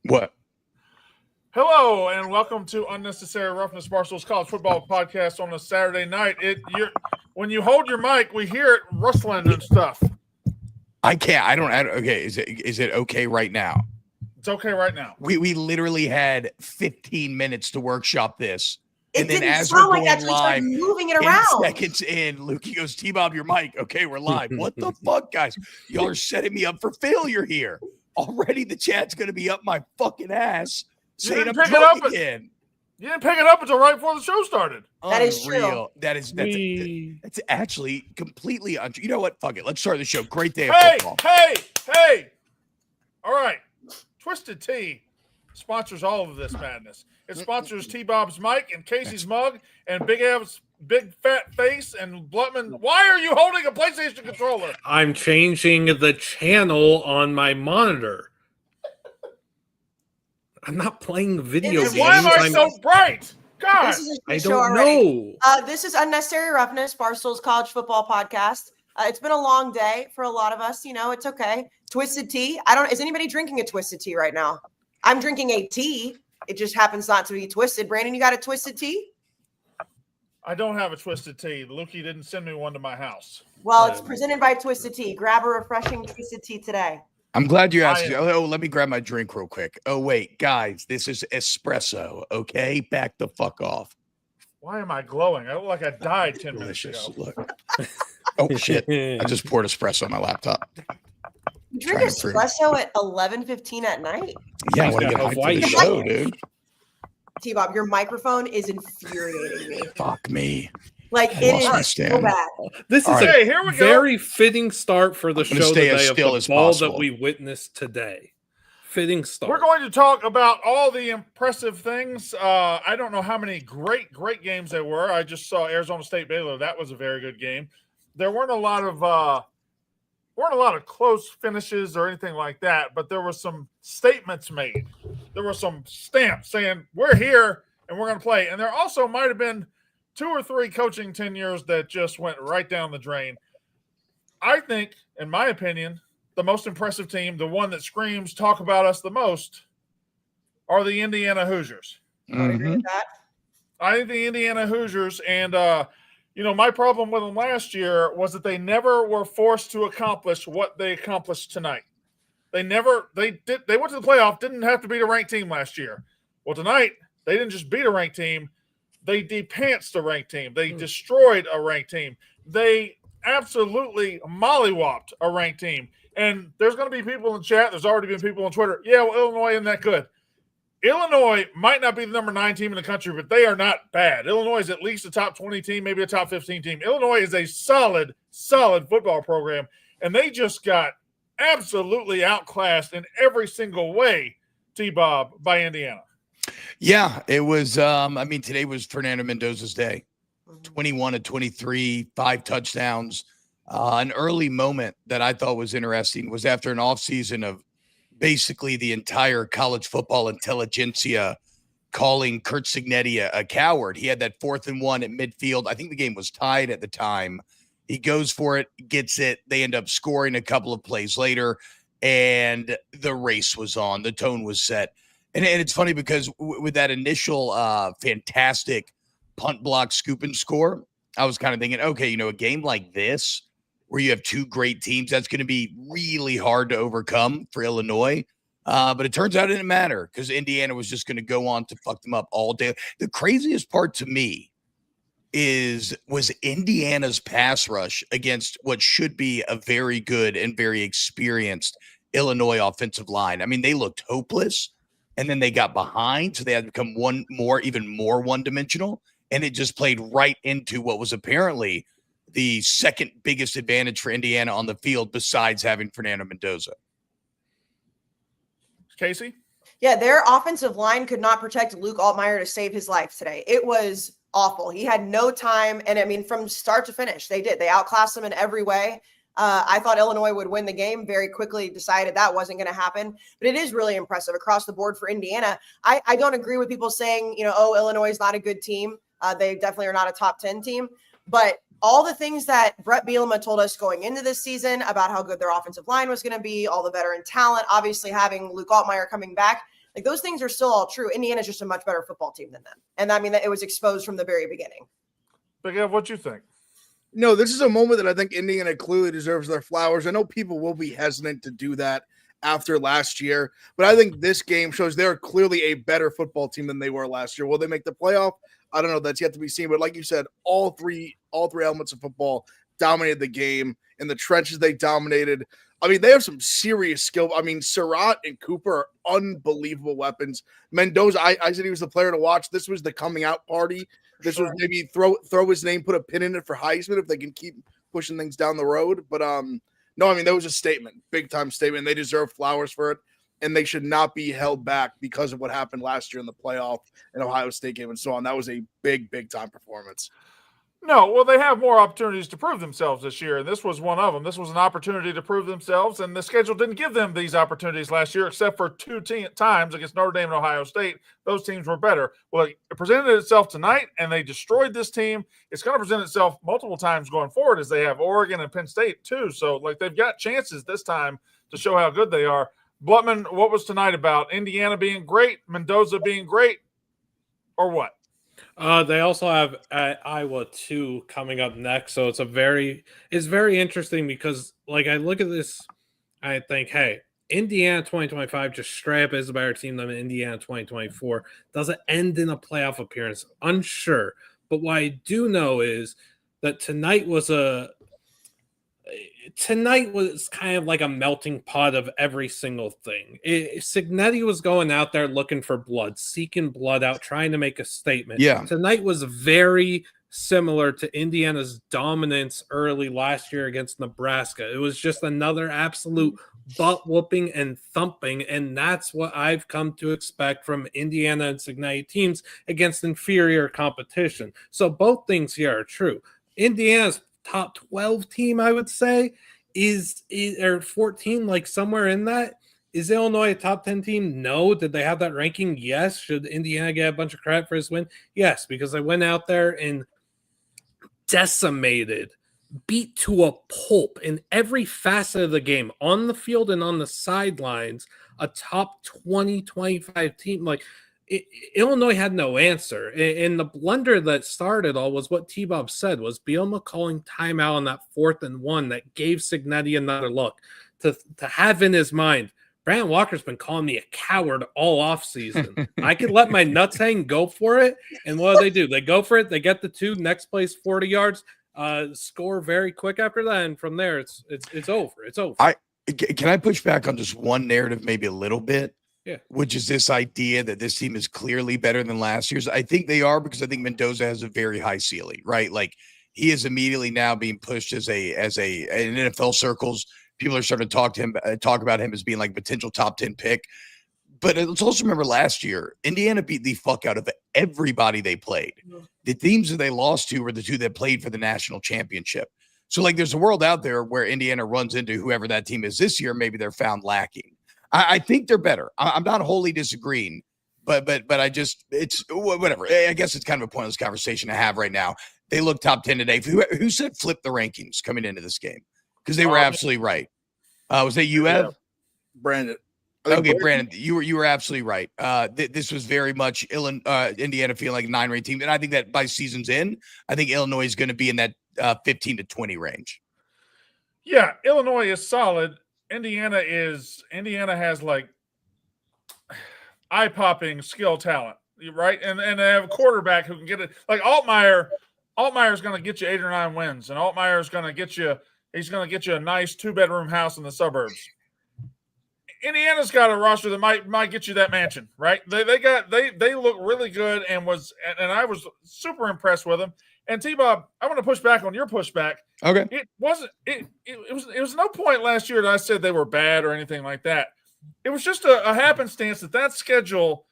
What? Hello and welcome to Unnecessary Roughness, Barstool's college football podcast on a Saturday night. When you hold your mic, we hear it rustling and stuff. I can't. Okay, is it okay right now? It's okay right now. We literally had 15 minutes to workshop this. And then as we're going live, moving it around. Seconds in, Lukey goes, T-Bob, your mic. Okay, we're live. What the fuck, guys? Y'all are setting me up for failure here. Already the chat's going to be up my fucking ass. Saying I'm drunk again. You didn't pick it up until right before the show started. That is true. That's actually completely untrue. You know what? Fuck it. Let's start the show. Great day of football. Hey. All right. Twisted Tea sponsors all of this madness. It sponsors T-Bob's mic and Kayce's mug and Big Ev's big fat face and Blutman. Why are you holding a PlayStation controller? I'm changing the channel on my monitor. I'm not playing video games. Why am I so bright? God, I don't know. This is Unnecessary Roughness, Barstool's college football podcast. It's been a long day for a lot of us. You know, it's okay. Twisted tea. Is anybody drinking a twisted tea right now? I'm drinking a tea. It just happens not to be twisted. Brandon, you got a twisted tea? I don't have a twisted tea. Lukey didn't send me one to my house. Well, it's presented by Twisted Tea. Grab a refreshing twisted tea today. I'm glad you asked. Let me grab my drink real quick. Oh, wait, guys, this is espresso, okay? Back the fuck off. Why am I glowing? I look like I died 10 minutes ago. Look. Oh, shit. I just poured espresso on my laptop. You drink espresso at 11:15 at night? Yeah, I want to get hyped for the show, dude. T-Bob, your microphone is infuriating me. Fuck me. Like, it is so bad. This is a very fitting start for the show today of the ball that we witnessed today. Fitting start. We're going to talk about all the impressive things. I don't know how many great games there were. I just saw Arizona State Baylor. That was a very good game. There weren't a lot of close finishes or anything like that, but there were some statements made. There were some stamps saying we're here and we're going to play. And there also might have been 2 or 3 coaching tenures that just went right down the drain. I think, in my opinion, the most impressive team, the one that screams talk about us the most, are the Indiana Hoosiers. I would agree with that. I think the Indiana Hoosiers, and my problem with them last year was that they never were forced to accomplish what they accomplished tonight. They went to the playoff, didn't have to beat a ranked team last year. Well, tonight, they didn't just beat a ranked team. They depantsed a ranked team. They destroyed a ranked team. They absolutely mollywopped a ranked team. And there's going to be people in chat. There's already been people on Twitter. Yeah, well, Illinois isn't that good. Illinois might not be the number 9 team in the country, but they are not bad. Illinois is at least a top 20 team, maybe a top 15 team. Illinois is a solid football program, and they just got absolutely outclassed in every single way, T-Bob, by Indiana. Yeah, it was. Today was Fernando Mendoza's day. 21-23, 5 touchdowns. An early moment that I thought was interesting was after an offseason of basically the entire college football intelligentsia calling Curt Cignetti a coward. He had that 4th and 1 at midfield. I think the game was tied at the time. He goes for it, gets it. They end up scoring a couple of plays later, and the race was on. The tone was set. And it's funny because with that initial fantastic punt block scoop and score, I was kind of thinking, okay, a game like this where you have 2 great teams, that's going to be really hard to overcome for Illinois. But it turns out it didn't matter because Indiana was just going to go on to fuck them up all day. The craziest part to me was Indiana's pass rush against what should be a very good and very experienced Illinois offensive line. I mean, they looked hopeless. And then they got behind, so they had to become even more one-dimensional, and it just played right into what was apparently the second biggest advantage for Indiana on the field besides having Fernando Mendoza. Kayce? Yeah, their offensive line could not protect Luke Altmaier to save his life today. It was awful. He had no time, and from start to finish, they did. They outclassed him in every way. I thought Illinois would win the game, very quickly decided that wasn't going to happen. But it is really impressive across the board for Indiana. I don't agree with people saying, Illinois is not a good team. They definitely are not a top 10 team. But all the things that Brett Bielema told us going into this season about how good their offensive line was going to be, all the veteran talent, obviously having Luke Altmaier coming back, Like those things are still all true. Indiana's just a much better football team than them. And I mean, that it was exposed from the very beginning. Big Ev, what you think? No, this is a moment that I think Indiana clearly deserves their flowers. I know people will be hesitant to do that after last year, but I think this game shows they're clearly a better football team than they were last year. Will they make the playoff? I don't know. That's yet to be seen. But like you said, all three elements of football dominated the game. In the trenches, they dominated. I mean, they have some serious skill. I mean, Surratt and Cooper are unbelievable weapons. Mendoza, I said he was the player to watch. This was the coming out party. This was maybe throw his name, put a pin in it for Heisman if they can keep pushing things down the road. But no, I mean, that was a statement, big time statement. They deserve flowers for it, and they should not be held back because of what happened last year in the playoff and Ohio State game and so on. That was a big time performance. No, well, they have more opportunities to prove themselves this year, and this was one of them. This was an opportunity to prove themselves, and the schedule didn't give them these opportunities last year, except for two times against Notre Dame and Ohio State. Those teams were better. Well, it presented itself tonight, and they destroyed this team. It's going to present itself multiple times going forward as they have Oregon and Penn State too. So, like, they've got chances this time to show how good they are. Blutman, what was tonight about? Indiana being great, Mendoza being great, or what? They also have Iowa 2 coming up next, so it's very interesting because, like, I look at this, I think, hey, Indiana 2025 just straight up is a better team than Indiana 2024. Does it end in a playoff appearance? Unsure, but what I do know is that tonight was kind of like a melting pot of every single thing. Signetti was going out there looking for blood, seeking blood out, trying to make a statement. Yeah. Tonight was very similar to Indiana's dominance early last year against Nebraska. It was just another absolute butt whooping and thumping, and that's what I've come to expect from Indiana and Signetti teams against inferior competition. So both things here are true. Indiana's top 12 team, I would say, is or 14, like somewhere in that. Is Illinois a top 10 team? No. Did they have that ranking? Yes. Should Indiana get a bunch of credit for his win? Yes, because they went out there and decimated, beat to a pulp in every facet of the game, on the field and on the sidelines, a top 20, 25 team. Like, Illinois had no answer. And the blunder that started all was what T-Bob said, was Bielema calling timeout on that 4th and 1 that gave Signetti another look to have in his mind, Brandon Walker's been calling me a coward all offseason. I could let my nuts hang, go for it. And what do? They go for it. They get the 2, next place 40 yards, score very quick after that. And from there, it's over. It's over. Can I push back on just one narrative, maybe a little bit? Yeah. Which is this idea that this team is clearly better than last year's. I think they are, because I think Mendoza has a very high ceiling, right? Like, he is immediately now being pushed in NFL circles. People are starting to talk about him as being like potential top 10 pick. But let's also remember last year, Indiana beat the fuck out of everybody they played. The teams that they lost to were the 2 that played for the national championship. So, like, there's a world out there where Indiana runs into whoever that team is this year. Maybe they're found lacking. I think they're better. I'm not wholly disagreeing, but it's whatever. I guess it's kind of a pointless conversation to have right now. They look top 10 today. Who said flip the rankings coming into this game? Because they were absolutely right. Was that you, Ev? Brandon. Okay, Brandon, you were absolutely right. This was very much Indiana feeling like a 9-ranked team, and I think that by season's end, I think Illinois is going to be in that 15 to 20 range. Yeah, Illinois is solid. Indiana has like eye-popping skill talent, right? And they have a quarterback who can get it. Like Altmaier is going to get you 8 or 9 wins, and Altmaier is going to get you. He's going to get you a nice 2-bedroom house in the suburbs. Indiana's got a roster that might get you that mansion, right? They look really good, and I was super impressed with them. And T-Bob, I want to push back on your pushback. Okay. It was no point last year that I said they were bad or anything like that. It was just a happenstance that schedule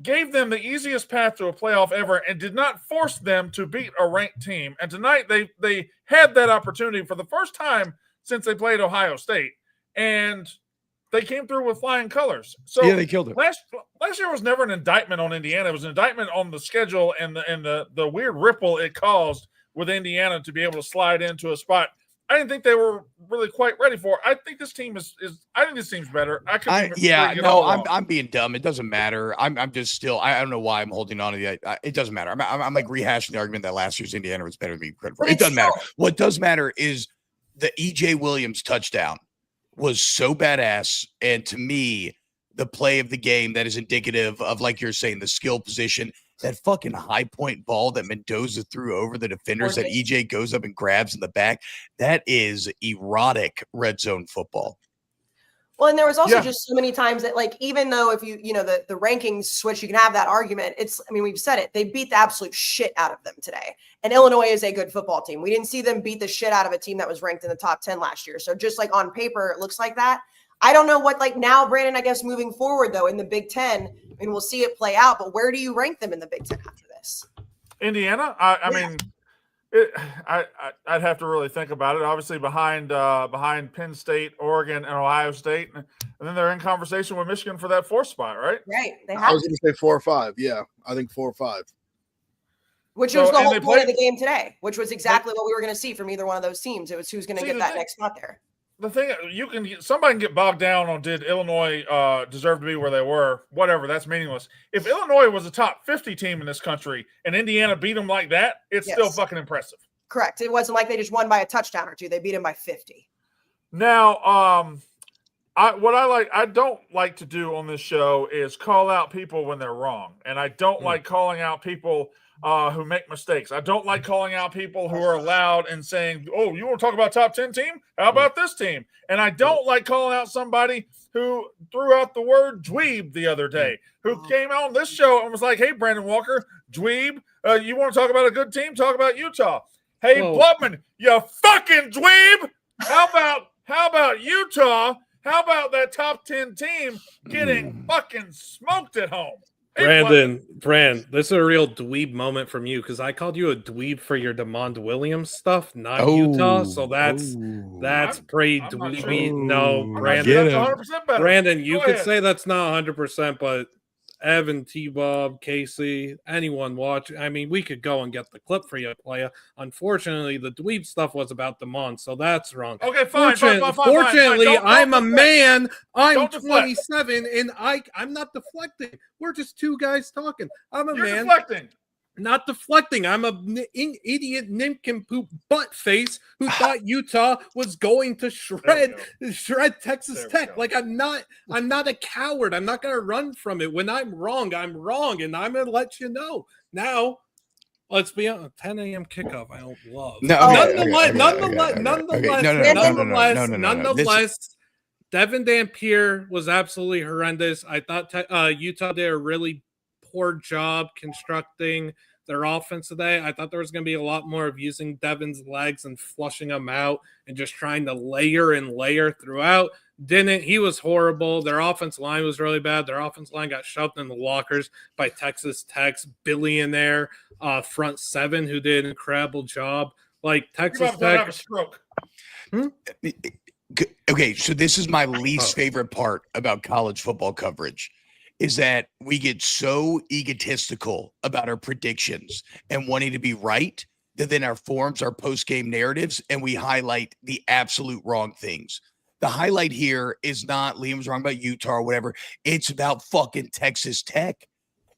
gave them the easiest path to a playoff ever and did not force them to beat a ranked team. And tonight they had that opportunity for the first time since they played Ohio State. And they came through with flying colors. So yeah, they killed it. Last year was never an indictment on Indiana. It was an indictment on the schedule and the weird ripple it caused with Indiana to be able to slide into a spot. I didn't think they were really quite ready for it. I think this team is I think this team's better. I'm being dumb. It doesn't matter. I'm just still. I don't know why I'm holding on to the. It doesn't matter. I'm like rehashing the argument that last year's Indiana was better than me. It doesn't matter. What does matter is the EJ Williams touchdown was so badass, and to me, the play of the game that is indicative of, like you're saying, the skill position. That fucking high point ball that Mendoza threw over the defenders that EJ goes up and grabs in the back. That is erotic red zone football. Well, and there was also just so many times that, like, even though if the rankings switch, you can have that argument. We've said it. They beat the absolute shit out of them today. And Illinois is a good football team. We didn't see them beat the shit out of a team that was ranked in the top 10 last year. So just like on paper, it looks like that. I don't know what, like now, Brandon, I guess moving forward, though, in the Big Ten, and we'll see it play out, but where do you rank them in the Big Ten after this? Indiana? I'd have to really think about it. Obviously behind Penn State, Oregon, and Ohio State. And then they're in conversation with Michigan for that 4th spot, right? Right. I was going to say 4 or 5. Yeah, I think 4 or 5. Which was the whole point of the game today, which was exactly what we were going to see from either one of those teams. It was who's going to get that next spot there. The thing somebody can get bogged down on did Illinois deserve to be where they were? Whatever, that's meaningless. If Illinois was a top 50 team in this country and Indiana beat them like that, it's still fucking impressive. Correct. It wasn't like they just won by a touchdown or two. They beat them by 50. Now, I don't like to do on this show is call out people when they're wrong, and I don't like calling out people who make mistakes. I don't like calling out people who are loud and saying, oh, you want to talk about top 10 team? How about this team? And I don't like calling out somebody who threw out the word dweeb the other day, who came out on this show and was like, hey, Brandon Walker, dweeb, you want to talk about a good team? Talk about Utah. Hey, Blubman, you fucking dweeb. How about Utah? How about that top 10 team getting fucking smoked at home? Brandon, this is a real dweeb moment from you because I called you a dweeb for your DeMond Williams stuff, not Utah. So that's pretty dweeby. Sure. No, Brandon, you could say that's not 100%, but Evan, T-Bob, Kayce, anyone watch. I mean, we could go and get the clip for you, playa. Unfortunately, the dweeb stuff was about DeMond, so that's wrong. Okay, fine. Fortunately, I'm a man. I'm 27, and I'm not deflecting. We're just two guys talking. You're man. Deflecting. Not deflecting. I'm an idiot nincompoop butt face who thought Utah was going to shred Texas Tech. Like I'm not a coward. I'm not going to run from it. When I'm wrong, and I'm going to let you know. Now, let's be on 10 a.m. kickoff. I don't love. Nonetheless, Devin Dampier was absolutely horrendous. I thought Utah did a really poor job constructing their offense today. I thought there was going to be a lot more of using Devin's legs and flushing them out and just trying to layer throughout. Didn't. He was horrible. Their offense line was really bad. Their offense line got shoved in the lockers by Texas Tech's billionaire front seven who did an incredible job. Like Texas Tech. Have a stroke. Okay, so this is my least favorite part about college football coverage. Is that we get so egotistical about our predictions and wanting to be right that then our forms our post-game narratives and we highlight the absolute wrong things. The highlight here is not Liam's wrong about Utah or whatever. It's about fucking Texas Tech.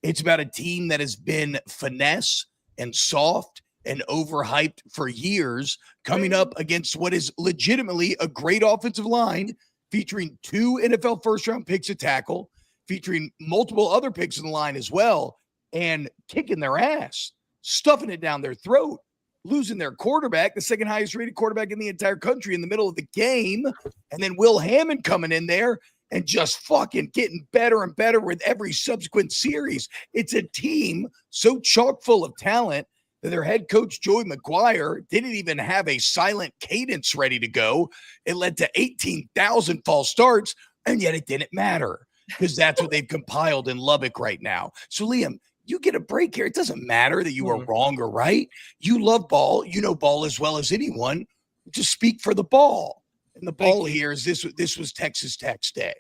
It's about a team that has been finesse and soft and overhyped for years coming up against what is legitimately a great offensive line featuring 2 NFL first-round picks to tackle, featuring multiple other picks in the line as well, and kicking their ass, stuffing it down their throat, losing their quarterback, the second highest rated quarterback in the entire country in the middle of the game, and then Will Hammond coming in there and just fucking getting better and better with every subsequent series. It's a team so chock full of talent that their head coach, Joey McGuire, didn't even have a silent cadence ready to go. It led to 18,000 false starts, and yet it didn't matter. Because that's what they've compiled in Lubbock right now. So, Liam, you get a break here. It doesn't matter that you were wrong or right. You love ball. You know ball as well as anyone. Just speak for the ball. And the ball here is this was Texas Tech's day.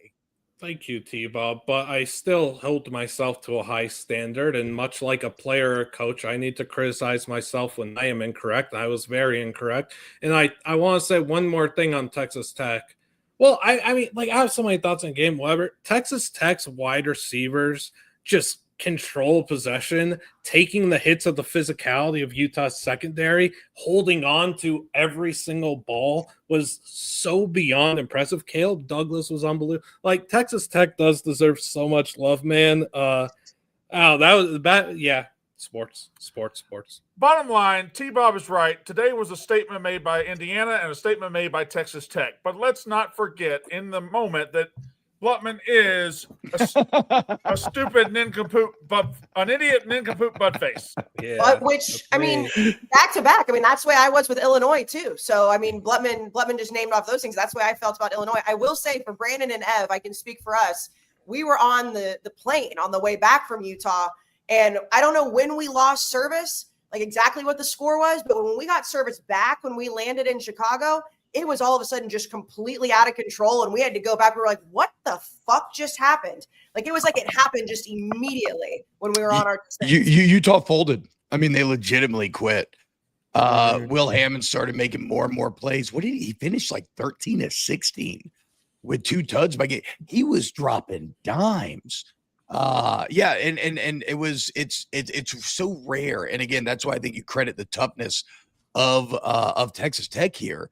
Thank you, T-Bob, but I still hold myself to a high standard, and much like a player or coach, I need to criticize myself when I am incorrect. I was very incorrect. And I want to say one more thing on Texas Tech. Well, I mean, like, I have so many thoughts on game. Whatever. Texas Tech's wide receivers just control possession, taking the hits of the physicality of Utah's secondary, holding on to every single ball was so beyond impressive. Caleb Douglas was unbelievable. Like, Texas Tech does deserve so much love, man. That was bad. Yeah, sports. Bottom line, T-Bob is right. Today was a statement made by Indiana and a statement made by Texas Tech. But let's not forget in the moment that Blutman is a stupid nincompoop, but an idiot nincompoop butt face. Yeah, But which, I mean, back to back. I mean, that's the way I was with Illinois too. So, I mean, Blutman just named off those things. That's the way I felt about Illinois. I will say for Brandon and Ev, I can speak for us. We were on the plane on the way back from Utah. And I don't know when we lost service, like exactly what the score was. But when we got service back, when we landed in Chicago, it was all of a sudden just completely out of control. And we had to go back. We were like, what the fuck just happened? Like, it was like it happened just immediately when we were on our descent. Utah folded. I mean, they legitimately quit. Will Hammond started making more and more plays. What did he finish? Like 13 of 16 with 2 tuds by game. He was dropping dimes. And it's so rare. And again, that's why I think you credit the toughness of Texas Tech here.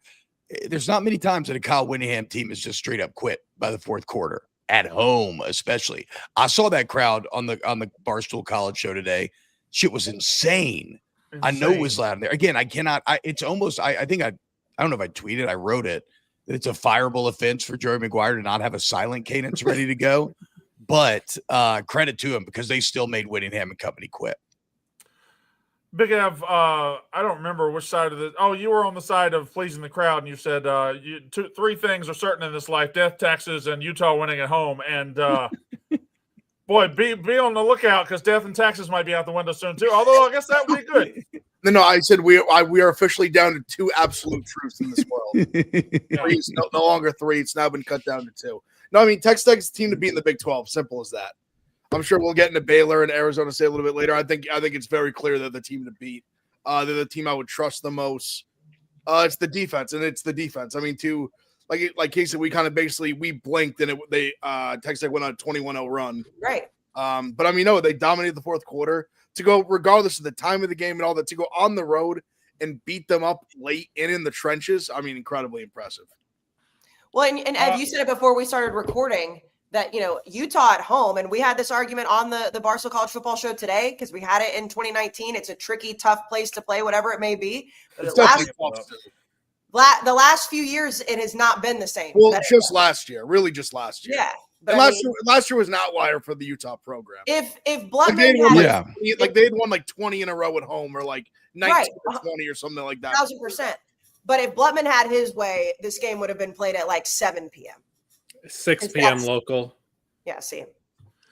There's not many times that a Kyle Whittingham team is just straight up quit by the fourth quarter at home, especially. I saw that crowd on the Barstool College show today. Shit was insane. I know it was loud in there. Again, I cannot. It's almost. I think I don't know if I tweeted. I wrote it that it's a fireable offense for Joey McGuire to not have a silent cadence ready to go. But credit to him because they still made Whittingham and company quit. Big Ev, I don't remember which side of the. Oh, you were on the side of pleasing the crowd, and you said 3 things are certain in this life: death, taxes, and Utah winning at home. And boy, be on the lookout because death and taxes might be out the window soon too. Although I guess that would be good. No, I said we are officially down to 2 absolute truths in this world. 3 is no longer 3; it's now been cut down to 2. No, I mean Texas Tech's the team to beat in the Big 12. Simple as that. I'm sure we'll get into Baylor and Arizona State a little bit later. I think it's very clear that the team to beat. They're the team I would trust the most. It's the defense, and it's the defense. I mean, like Kayce, we blinked and Texas Tech went on a 21-0 run. Right. But I mean, no, they dominated the fourth quarter to go, regardless of the time of the game and all that, to go on the road and beat them up late and in the trenches. I mean, incredibly impressive. Well, and Ed, you said it before we started recording that, Utah at home, and we had this argument on the Barstool College Football Show today because we had it in 2019. It's a tricky, tough place to play, whatever it may be. But the last few years, it has not been the same. Well, just last year. Yeah. But last year was an outlier for the Utah program. If Blutman they had won like 20 in a row at home or like 19 or 20 or something like that. 1,000%. But if Blutman had his way, this game would have been played at like 7 p.m. 6 p.m. local. Yeah, see.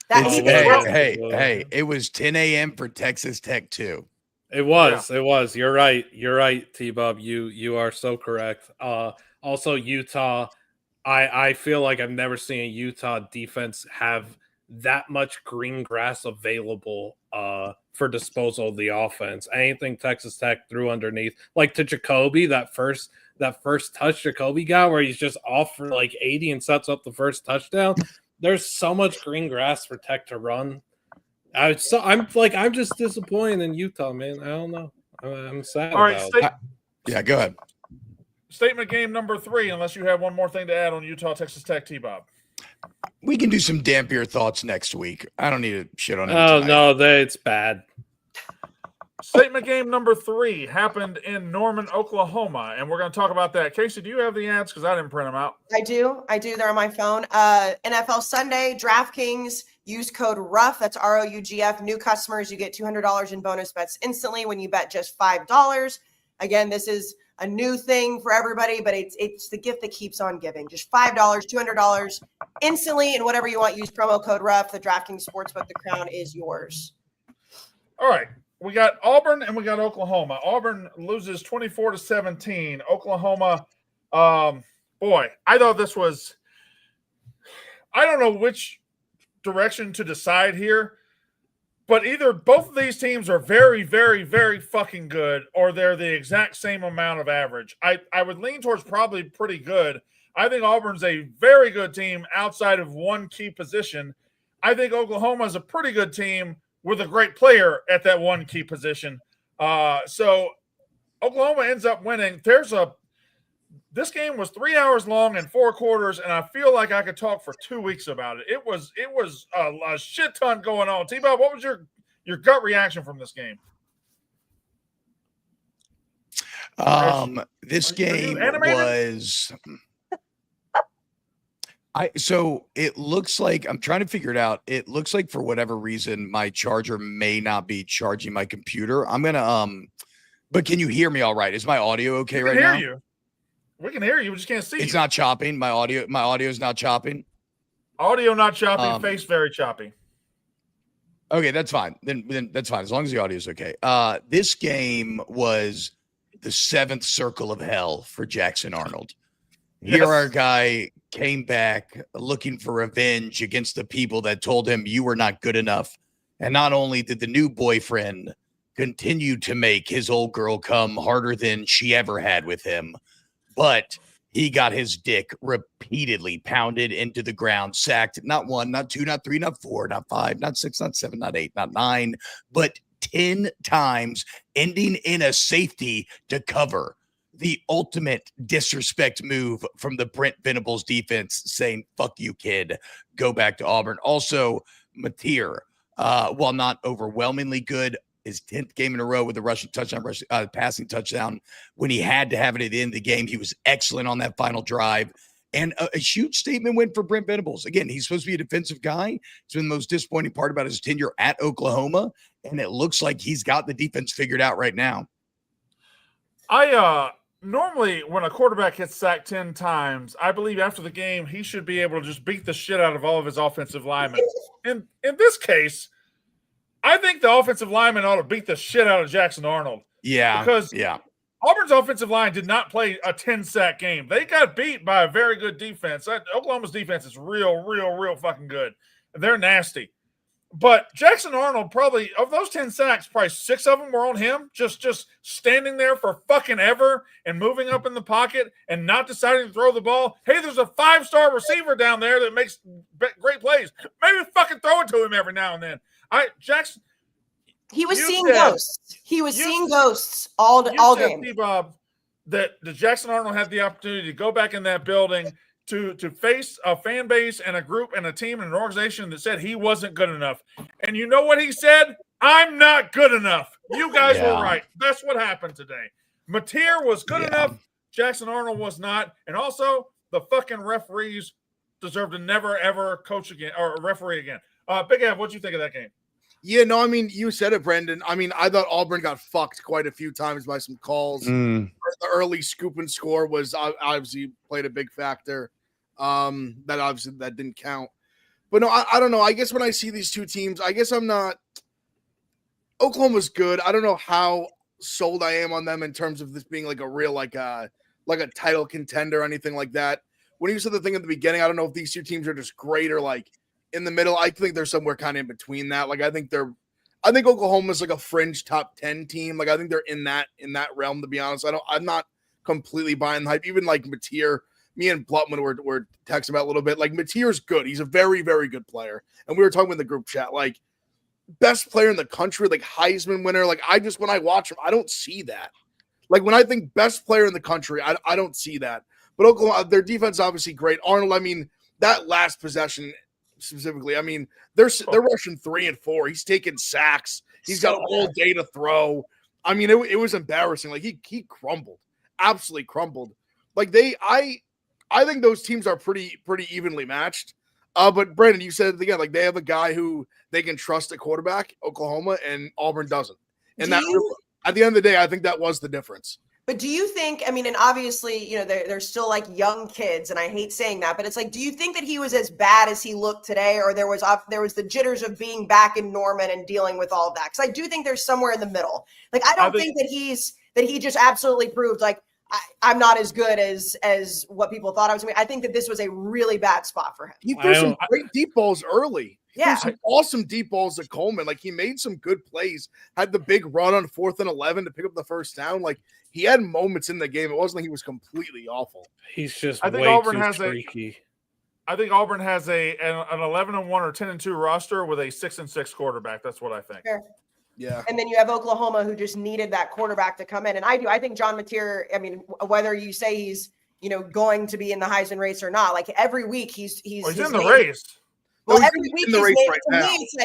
Hey, it was 10 a.m. for Texas Tech too. It was. You're right, T-Bob. You are so correct. Also, Utah, I feel like I've never seen a Utah defense have that much green grass available for disposal of the offense. Anything Texas Tech threw underneath, like to Jacoby, that first touch Jacoby got where he's just off for like 80 and sets up the first touchdown. There's so much green grass for Tech to run. I'm just disappointed in Utah, man. I don't know. I'm sad. All right, yeah, go ahead. Statement game number 3, unless you have one more thing to add on Utah, Texas Tech, T-Bob. We can do some dampier thoughts next week. I don't need to shit on it. Oh, no, it's bad. Statement game number 3 happened in Norman, Oklahoma, and we're going to talk about that. Kayce, do you have the ads? Because I didn't print them out. I do. They're on my phone. NFL Sunday, DraftKings, use code RUGF. That's ROUGF. New customers, you get $200 in bonus bets instantly when you bet just $5. Again, this is a new thing for everybody, but it's the gift that keeps on giving. Just $5, $200 instantly, and whatever you want, use promo code RUGF. The DraftKings Sportsbook, the crown is yours. All right. We got Auburn and we got Oklahoma. Auburn loses 24-17. Oklahoma, boy, I thought this was I don't know which direction to decide here, but either both of these teams are very, very, very fucking good, or they're the exact same amount of average. I would lean towards probably pretty good. I think Auburn's a very good team outside of one key position. I think Oklahoma is a pretty good team with a great player at that one key position. So Oklahoma ends up winning. This game was 3 hours long and 4 quarters, and I feel like I could talk for 2 weeks about it. It was a shit ton going on. T-Bob, what was your gut reaction from this game? This game was. So it looks like I'm trying to figure it out. It looks like for whatever reason my charger may not be charging my computer. I'm gonna but can you hear me all right? Is my audio okay right now? We can hear you. We just can't see you. It's not chopping. My audio is not chopping. Audio not choppy, face very choppy. Okay, that's fine. Then that's fine as long as the audio is okay. This game was the 7th circle of hell for Jackson Arnold. Here our guy came back looking for revenge against the people that told him you were not good enough. And not only did the new boyfriend continue to make his old girl come harder than she ever had with him, but he got his dick repeatedly pounded into the ground, sacked not 1, not 2, not 3, not 4, not 5, not 6, not 7, not 8, not 9, but 10 times, ending in a safety to cover. The ultimate disrespect move from the Brent Venables defense, saying, fuck you, kid, go back to Auburn. Also, Mateer, while not overwhelmingly good, his 10th game in a row with a rushing touchdown, passing touchdown. When he had to have it at the end of the game, he was excellent on that final drive. And a huge statement win for Brent Venables. Again, he's supposed to be a defensive guy. It's been the most disappointing part about his tenure at Oklahoma, and it looks like he's got the defense figured out right now. Normally, when a quarterback gets sacked 10 times, I believe after the game, he should be able to just beat the shit out of all of his offensive linemen. In this case, I think the offensive lineman ought to beat the shit out of Jackson Arnold. Yeah. Because Auburn's offensive line did not play a 10-sack game. They got beat by a very good defense. Oklahoma's defense is real fucking good. They're nasty. But Jackson Arnold, probably, of those 10 sacks, probably 6 of them were on him, just standing there for fucking ever and moving up in the pocket and not deciding to throw the ball. Hey, there's a 5-star receiver down there that makes great plays. Maybe fucking throw it to him every now and then. Jackson. He was seeing ghosts. He was seeing ghosts all game. Bob, that Jackson Arnold had the opportunity to go back in that building to face a fan base and a group and a team and an organization that said he wasn't good enough. And you know what he said? I'm not good enough. You guys were right. That's what happened today. Mateer was good enough. Jackson Arnold was not. And also, the fucking referees deserve to never, ever coach again or referee again. Big Av, what'd you think of that game? Yeah, no, I mean, you said it, Brendan. I mean, I thought Auburn got fucked quite a few times by some calls. The early scoop and score was obviously played a big factor. That didn't count. But no, I don't know. I guess when I see these two teams, I guess I'm not. Oklahoma's good. I don't know how sold I am on them in terms of this being like a real like a title contender or anything like that. When you said the thing at the beginning, I don't know if these two teams are just great or like in the middle. I think they're somewhere kind of in between that. Like I think Oklahoma's like a fringe top 10 team. Like I think they're in that realm, to be honest. I'm not completely buying the hype. Even like Mateer, me and Blutman were texting about a little bit. Like Mateer's good. He's a very, very good player. And we were talking in the group chat, like best player in the country, like Heisman winner. Like when I watch him, I don't see that. Like when I think best player in the country, I don't see that. But Oklahoma, their defense is obviously great. Arnold, I mean, that last possession specifically, I mean, they're rushing 3 and 4. He's taking sacks. He's got all day to throw. I mean, it was embarrassing. Like he crumbled, absolutely crumbled. Like I think those teams are pretty evenly matched. But Brandon, you said it again. Like they have a guy who they can trust at quarterback, Oklahoma, and Auburn doesn't. And at the end of the day, I think that was the difference. But do you think, I mean, and obviously, you know, they're still like young kids, and I hate saying that, but it's like, do you think that he was as bad as he looked today, or there was the jitters of being back in Norman and dealing with all of that? Because I do think there's somewhere in the middle. Like, I don't think that he just absolutely proved, like, I'm not as good as what people thought I was going to be. I think that this was a really bad spot for him. He threw some great deep balls early. Yeah. Some awesome deep balls to Coleman. Like, he made some good plays, had the big run on 4th and 11 to pick up the first down. Like, he had moments in the game. It wasn't like he was completely awful. He's just I think way Auburn too has streaky. I think Auburn has an 11-1 or 10-2 roster with a 6-6 quarterback. That's what I think. Fair. Yeah. And then you have Oklahoma, who just needed that quarterback to come in. And I think John Mateer, I mean, whether you say he's, going to be in the Heisman race or not, like every week he's in the race. Well, No, every week in the he's race made, right to now. me, it's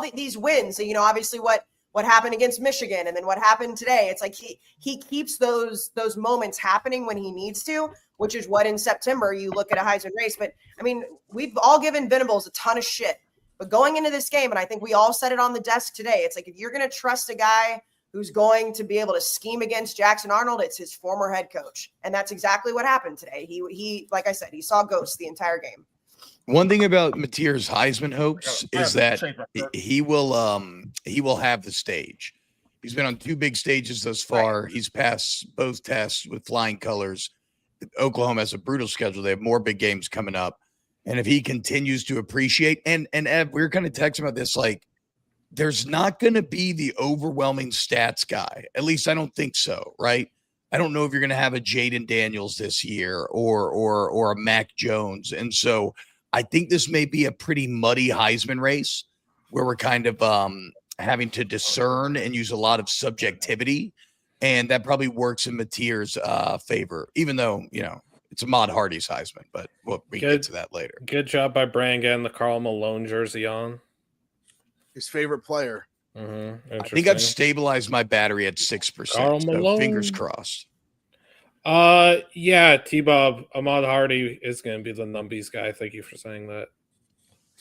like these wins. So, obviously what happened against Michigan and then what happened today. It's like he keeps those moments happening when he needs to, which is what in September you look at a Heisman race. But I mean, we've all given Venables a ton of shit. But going into this game, and I think we all said it on the desk today, it's like if you're going to trust a guy who's going to be able to scheme against Jackson Arnold, it's his former head coach. And that's exactly what happened today. He like I said, he saw ghosts the entire game. One thing about Mateer's Heisman hopes is that he will have the stage. He's been on 2 big stages thus far. Right. He's passed both tests with flying colors. Oklahoma has a brutal schedule. They have more big games coming up. And if he continues to appreciate, and Ev, we were kind of texting about this, like, there's not going to be the overwhelming stats guy. At least I don't think so, right? I don't know if you're going to have a Jaden Daniels this year or a Mac Jones. And so I think this may be a pretty muddy Heisman race where we're kind of having to discern and use a lot of subjectivity. And that probably works in Mateer's favor, even though, it's Ahmad Hardy's Heisman, but we can get to that later. Good job by Brian getting the Karl Malone jersey on. His favorite player. Mm-hmm. I think I've stabilized my battery at 6%. Karl Malone. So fingers crossed. Yeah, T-Bob, Ahmad Hardy is going to be the numbies guy. Thank you for saying that.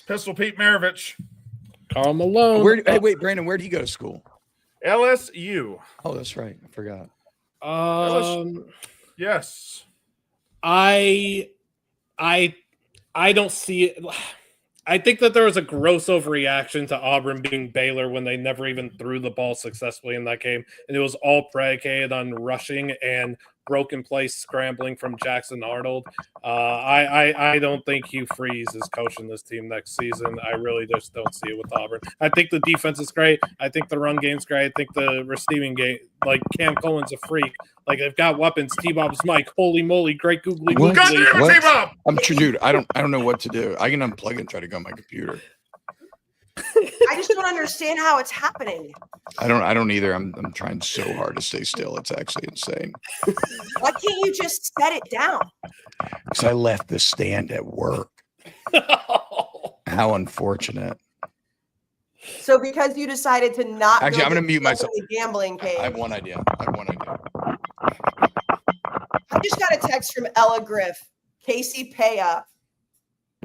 Pistol Pete Maravich. Karl Malone. Wait, Brandon, where did he go to school? LSU. Oh, that's right. I forgot. Yes. I don't see it. I think that there was a gross overreaction to Auburn being Baylor when they never even threw the ball successfully in that game. And it was all predicated on rushing and broken play scrambling from Jackson Arnold. I don't think Hugh Freeze is coaching this team next season. I really just don't see it with Auburn. I think the defense is great. I think the run game's great. I think the receiving game, like Cam Cohen's a freak. Like, they've got weapons. T-Bob's Mike. Holy moly, great googly What? God googly. damn it, T-Bob! I'm sure, dude. I don't know what to do. I can unplug and try to go on my computer. I just don't understand how it's happening. I don't either. I'm trying so hard to stay still. It's actually insane. Why can't you just set it down? Because I left the stand at work. How unfortunate. So because you decided to not Actually, go I'm going to to mute myself. the gambling cage. I have one idea. I just got a text from Ella Griff. Kayce, pay up.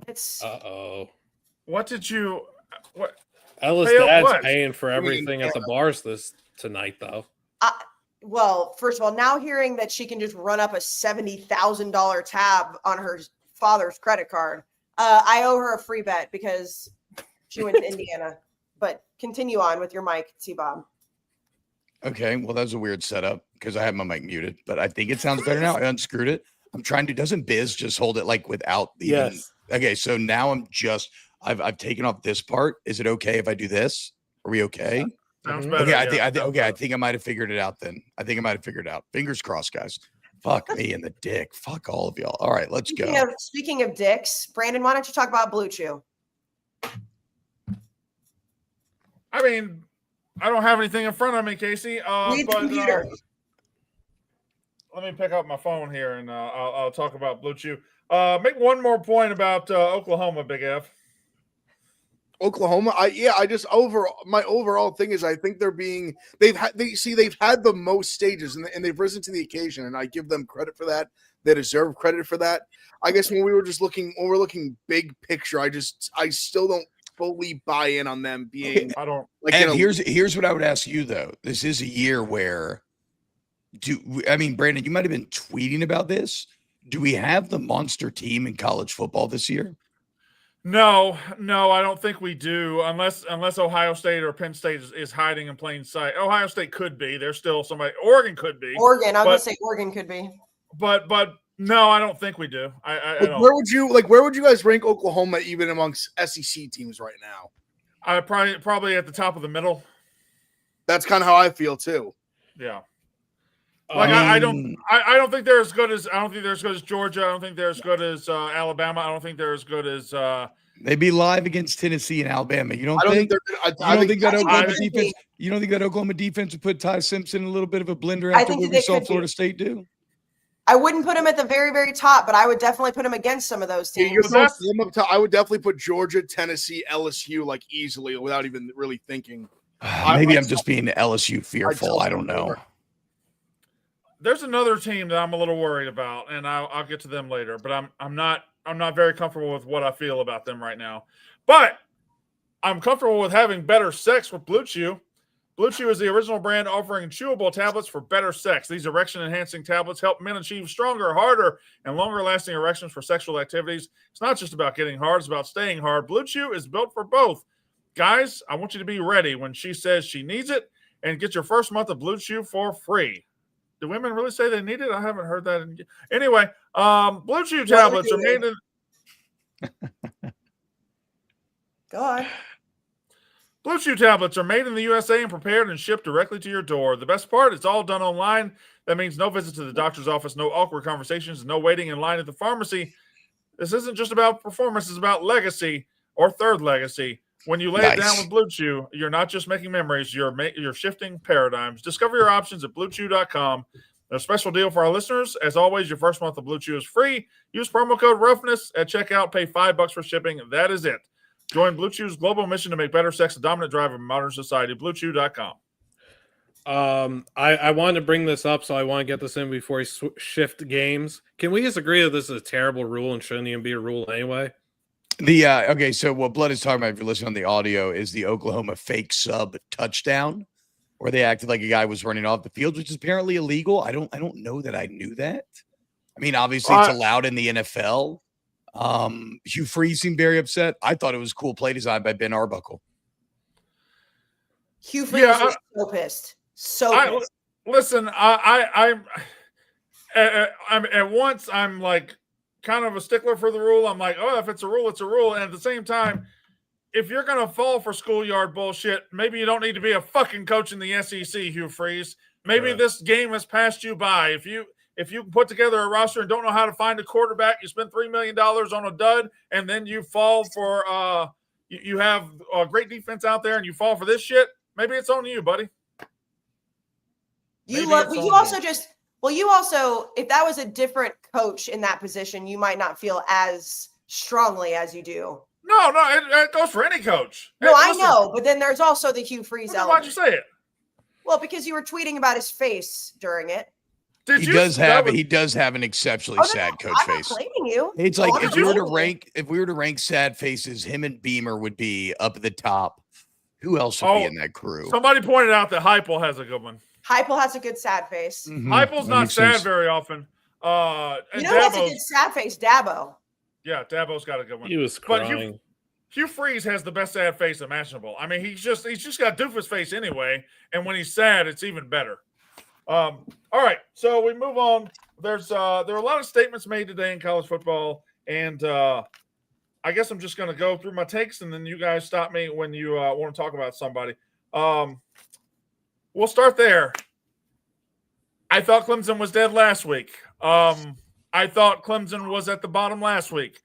It's What did you? What? Ella's Pay up dad's what? paying for everything at the bars tonight, though. well, first of all, now hearing that she can just run up a $70,000 tab on her father's credit card, I owe her a free bet because she went to Indiana. But continue on with your mic, T-Bob. Okay, well, that was a weird setup because I had my mic muted, but I think it sounds better now. I unscrewed it. I'm trying to. Doesn't Biz just hold it like without the? Yes. Okay, so now I've taken off this part. Is it okay if I do this? Are we okay? Sounds Mhm. better. Okay, yeah. I think I might have figured it out then. I think I might have figured it out. Fingers crossed, guys. Fuck me in the dick. Fuck all of y'all. All right, let's go. Speaking of dicks, Brandon, why don't you talk about Blue Chew? I mean, I don't have anything in front of me, Kayce. Read the But computer. let me pick up my phone here and I'll talk about Blue Chew. Make one more point about Oklahoma, Big F. Oklahoma, my overall thing is I think they've had the most stages and they've risen to the occasion, and I give them credit for that. They deserve credit for that. I guess when we're looking big picture, I still don't fully buy in on them being. I don't. Like, And here's what I would ask you though. This is a year where Brandon, you might have been tweeting about this. Do we have the monster team in college football this year? No, I don't think we do, unless Ohio State or Penn State is hiding in plain sight. Ohio State could be. There's still somebody. Oregon could be. Oregon. I was going to say Oregon could be. But no, I don't think we do. I don't. Where would you guys rank Oklahoma even amongst SEC teams right now? I probably at the top of the middle. That's kind of how I feel too. Yeah. Like I don't think they're as good as Georgia. I don't think they're as good as Alabama. I don't think they're as good as they'd be live against Tennessee and Alabama. You don't think that Oklahoma defense would put Ty Simpson in a little bit of a blender after what we saw Florida State do? I wouldn't put him at the very, very top, but I would definitely put him against some of those teams. I would definitely put Georgia, Tennessee, LSU like easily without even really thinking. Maybe I'm just being LSU fearful. I don't know. There's another team that I'm a little worried about, and I'll get to them later. But I'm not very comfortable with what I feel about them right now. But I'm comfortable with having better sex with Blue Chew. Blue Chew is the original brand offering chewable tablets for better sex. These erection-enhancing tablets help men achieve stronger, harder, and longer-lasting erections for sexual activities. It's not just about getting hard; it's about staying hard. Blue Chew is built for both. Guys, I want you to be ready when she says she needs it, and get your first month of Blue Chew for free. Do women really say they need it? I haven't heard that. Anyway, Blue Chew tablets are made in. Go on. Blue Chew tablets are made in the USA and prepared and shipped directly to your door. The best part, it's all done online. That means no visit to the doctor's office, no awkward conversations, no waiting in line at the pharmacy. This isn't just about performance, it's about legacy or third legacy. When you lay it down with Blue Chew, you're not just making memories, you're shifting paradigms. Discover your options at BlueChew.com. There's a special deal for our listeners. As always, your first month of Blue Chew is free. Use promo code Roughness at checkout. Pay $5 for shipping. That is it. Join Blue Chew's global mission to make better sex a dominant drive of modern society. BlueChew.com. I wanted to bring this up, so I want to get this in before we shift games. Can we just agree that this is a terrible rule and shouldn't even be a rule anyway? Okay, so what Blood is talking about, if you're listening on the audio, is the Oklahoma fake sub touchdown, where they acted like a guy was running off the field, which is apparently illegal. I don't know that I knew that. I mean, obviously it's allowed in the NFL. Hugh Freeze seemed very upset. I thought it was cool play design by Ben Arbuckle. Hugh Freeze was so pissed. So pissed. Listen, I'm at once I'm like kind of a stickler for the rule. I'm like, oh, if it's a rule, it's a rule. And at the same time, if you're going to fall for schoolyard bullshit, maybe you don't need to be a fucking coach in the SEC, Hugh Freeze. Maybe this game has passed you by. If you put together a roster and don't know how to find a quarterback, you spend $3 million on a dud, and then you fall for you have a great defense out there and you fall for this shit, maybe it's on you, buddy. You also, if that was a different coach in that position, you might not feel as strongly as you do. No, it goes for any coach. No, I know, but then there's also the Hugh Freeze element. Why'd you say it? Well, because you were tweeting about his face during it. He does have an exceptionally sad coach face. I'm not blaming you. It's like if we were to rank sad faces, him and Beamer would be up at the top. Who else would be in that crew? Somebody pointed out that Heupel has a good one. Heupel has a good sad face. Mm-hmm. Heupel's not sad very often. You know who has a good sad face? Dabo. Yeah, Dabo's got a good one. He was crying. But Hugh Freeze has the best sad face imaginable. I mean, he's just got doofus face anyway, and when he's sad, it's even better. All right, so we move on. There are a lot of statements made today in college football, and I guess I'm just going to go through my takes, and then you guys stop me when you want to talk about somebody. We'll start there. I thought Clemson was dead last week. I thought Clemson was at the bottom last week.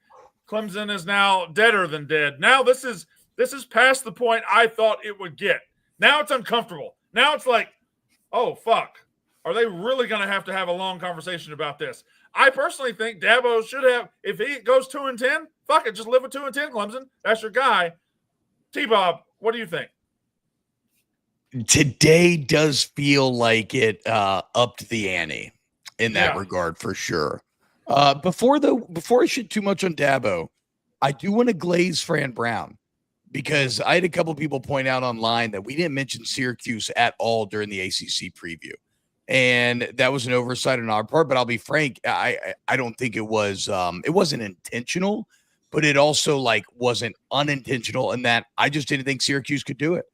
Clemson is now deader than dead. Now this is past the point I thought it would get. Now it's uncomfortable. Now it's like, oh, fuck. Are they really going to have a long conversation about this? I personally think Dabo should have, if he goes 2-10, fuck it, just live with 2-10, Clemson. That's your guy. T-Bob, what do you think? Today does feel like it upped the ante in that regard for sure. Before I shit too much on Dabo, I do want to glaze Fran Brown because I had a couple people point out online that we didn't mention Syracuse at all during the ACC preview. And that was an oversight on our part, but I'll be frank, I don't think it wasn't intentional, but it also like wasn't unintentional in that I just didn't think Syracuse could do it.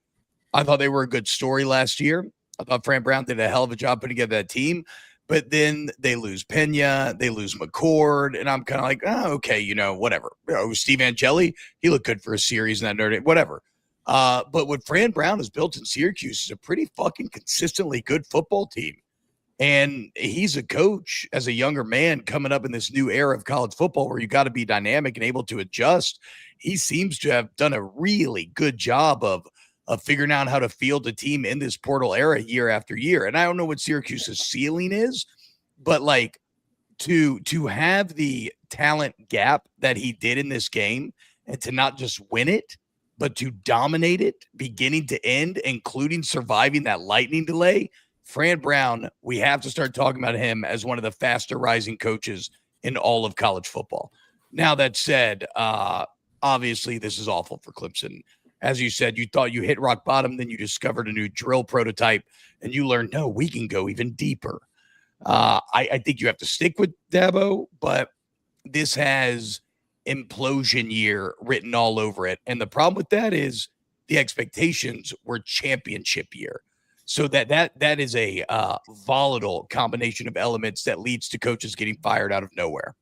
I thought they were a good story last year. I thought Fran Brown did a hell of a job putting together that team, but then they lose Pena, they lose McCord, and I'm kind of like, oh, okay, whatever. Steve Angeli, he looked good for a series in that Notre Dame, whatever. But what Fran Brown has built in Syracuse is a pretty fucking consistently good football team. And he's a coach as a younger man coming up in this new era of college football where you got to be dynamic and able to adjust. He seems to have done a really good job of figuring out how to field a team in this portal era year after year. And I don't know what Syracuse's ceiling is, but like to have the talent gap that he did in this game and to not just win it, but to dominate it beginning to end, including surviving that lightning delay, Fran Brown, we have to start talking about him as one of the faster rising coaches in all of college football. Now, that said, obviously this is awful for Clemson. As you said, you thought you hit rock bottom, then you discovered a new drill prototype, and you learned, no, we can go even deeper. I think you have to stick with Dabo, but this has implosion year written all over it. And the problem with that is the expectations were championship year. So that is a volatile combination of elements that leads to coaches getting fired out of nowhere.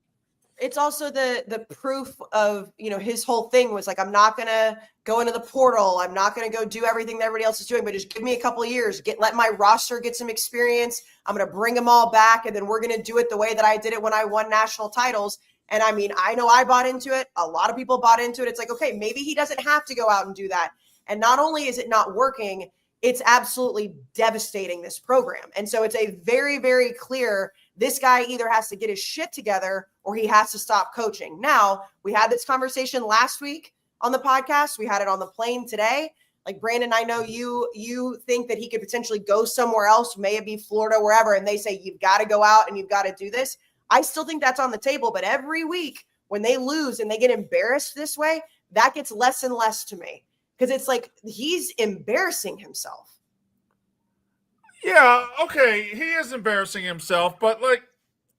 It's also the proof of, his whole thing was like, I'm not going to go into the portal. I'm not going to go do everything that everybody else is doing, but just give me a couple of years, let my roster get some experience. I'm going to bring them all back. And then we're going to do it the way that I did it when I won national titles. And I mean, I know I bought into it. A lot of people bought into it. It's like, okay, maybe he doesn't have to go out and do that. And not only is it not working, it's absolutely devastating this program. And so it's a very, very clear, this guy either has to get his shit together or he has to stop coaching. Now, we had this conversation last week on the podcast. We had it on the plane today. Like, Brandon, I know you think that he could potentially go somewhere else, maybe Florida, wherever, and they say, you've got to go out and you've got to do this. I still think that's on the table, but every week when they lose and they get embarrassed this way, that gets less and less to me. Because it's like he's embarrassing himself. Yeah, okay, he is embarrassing himself, but like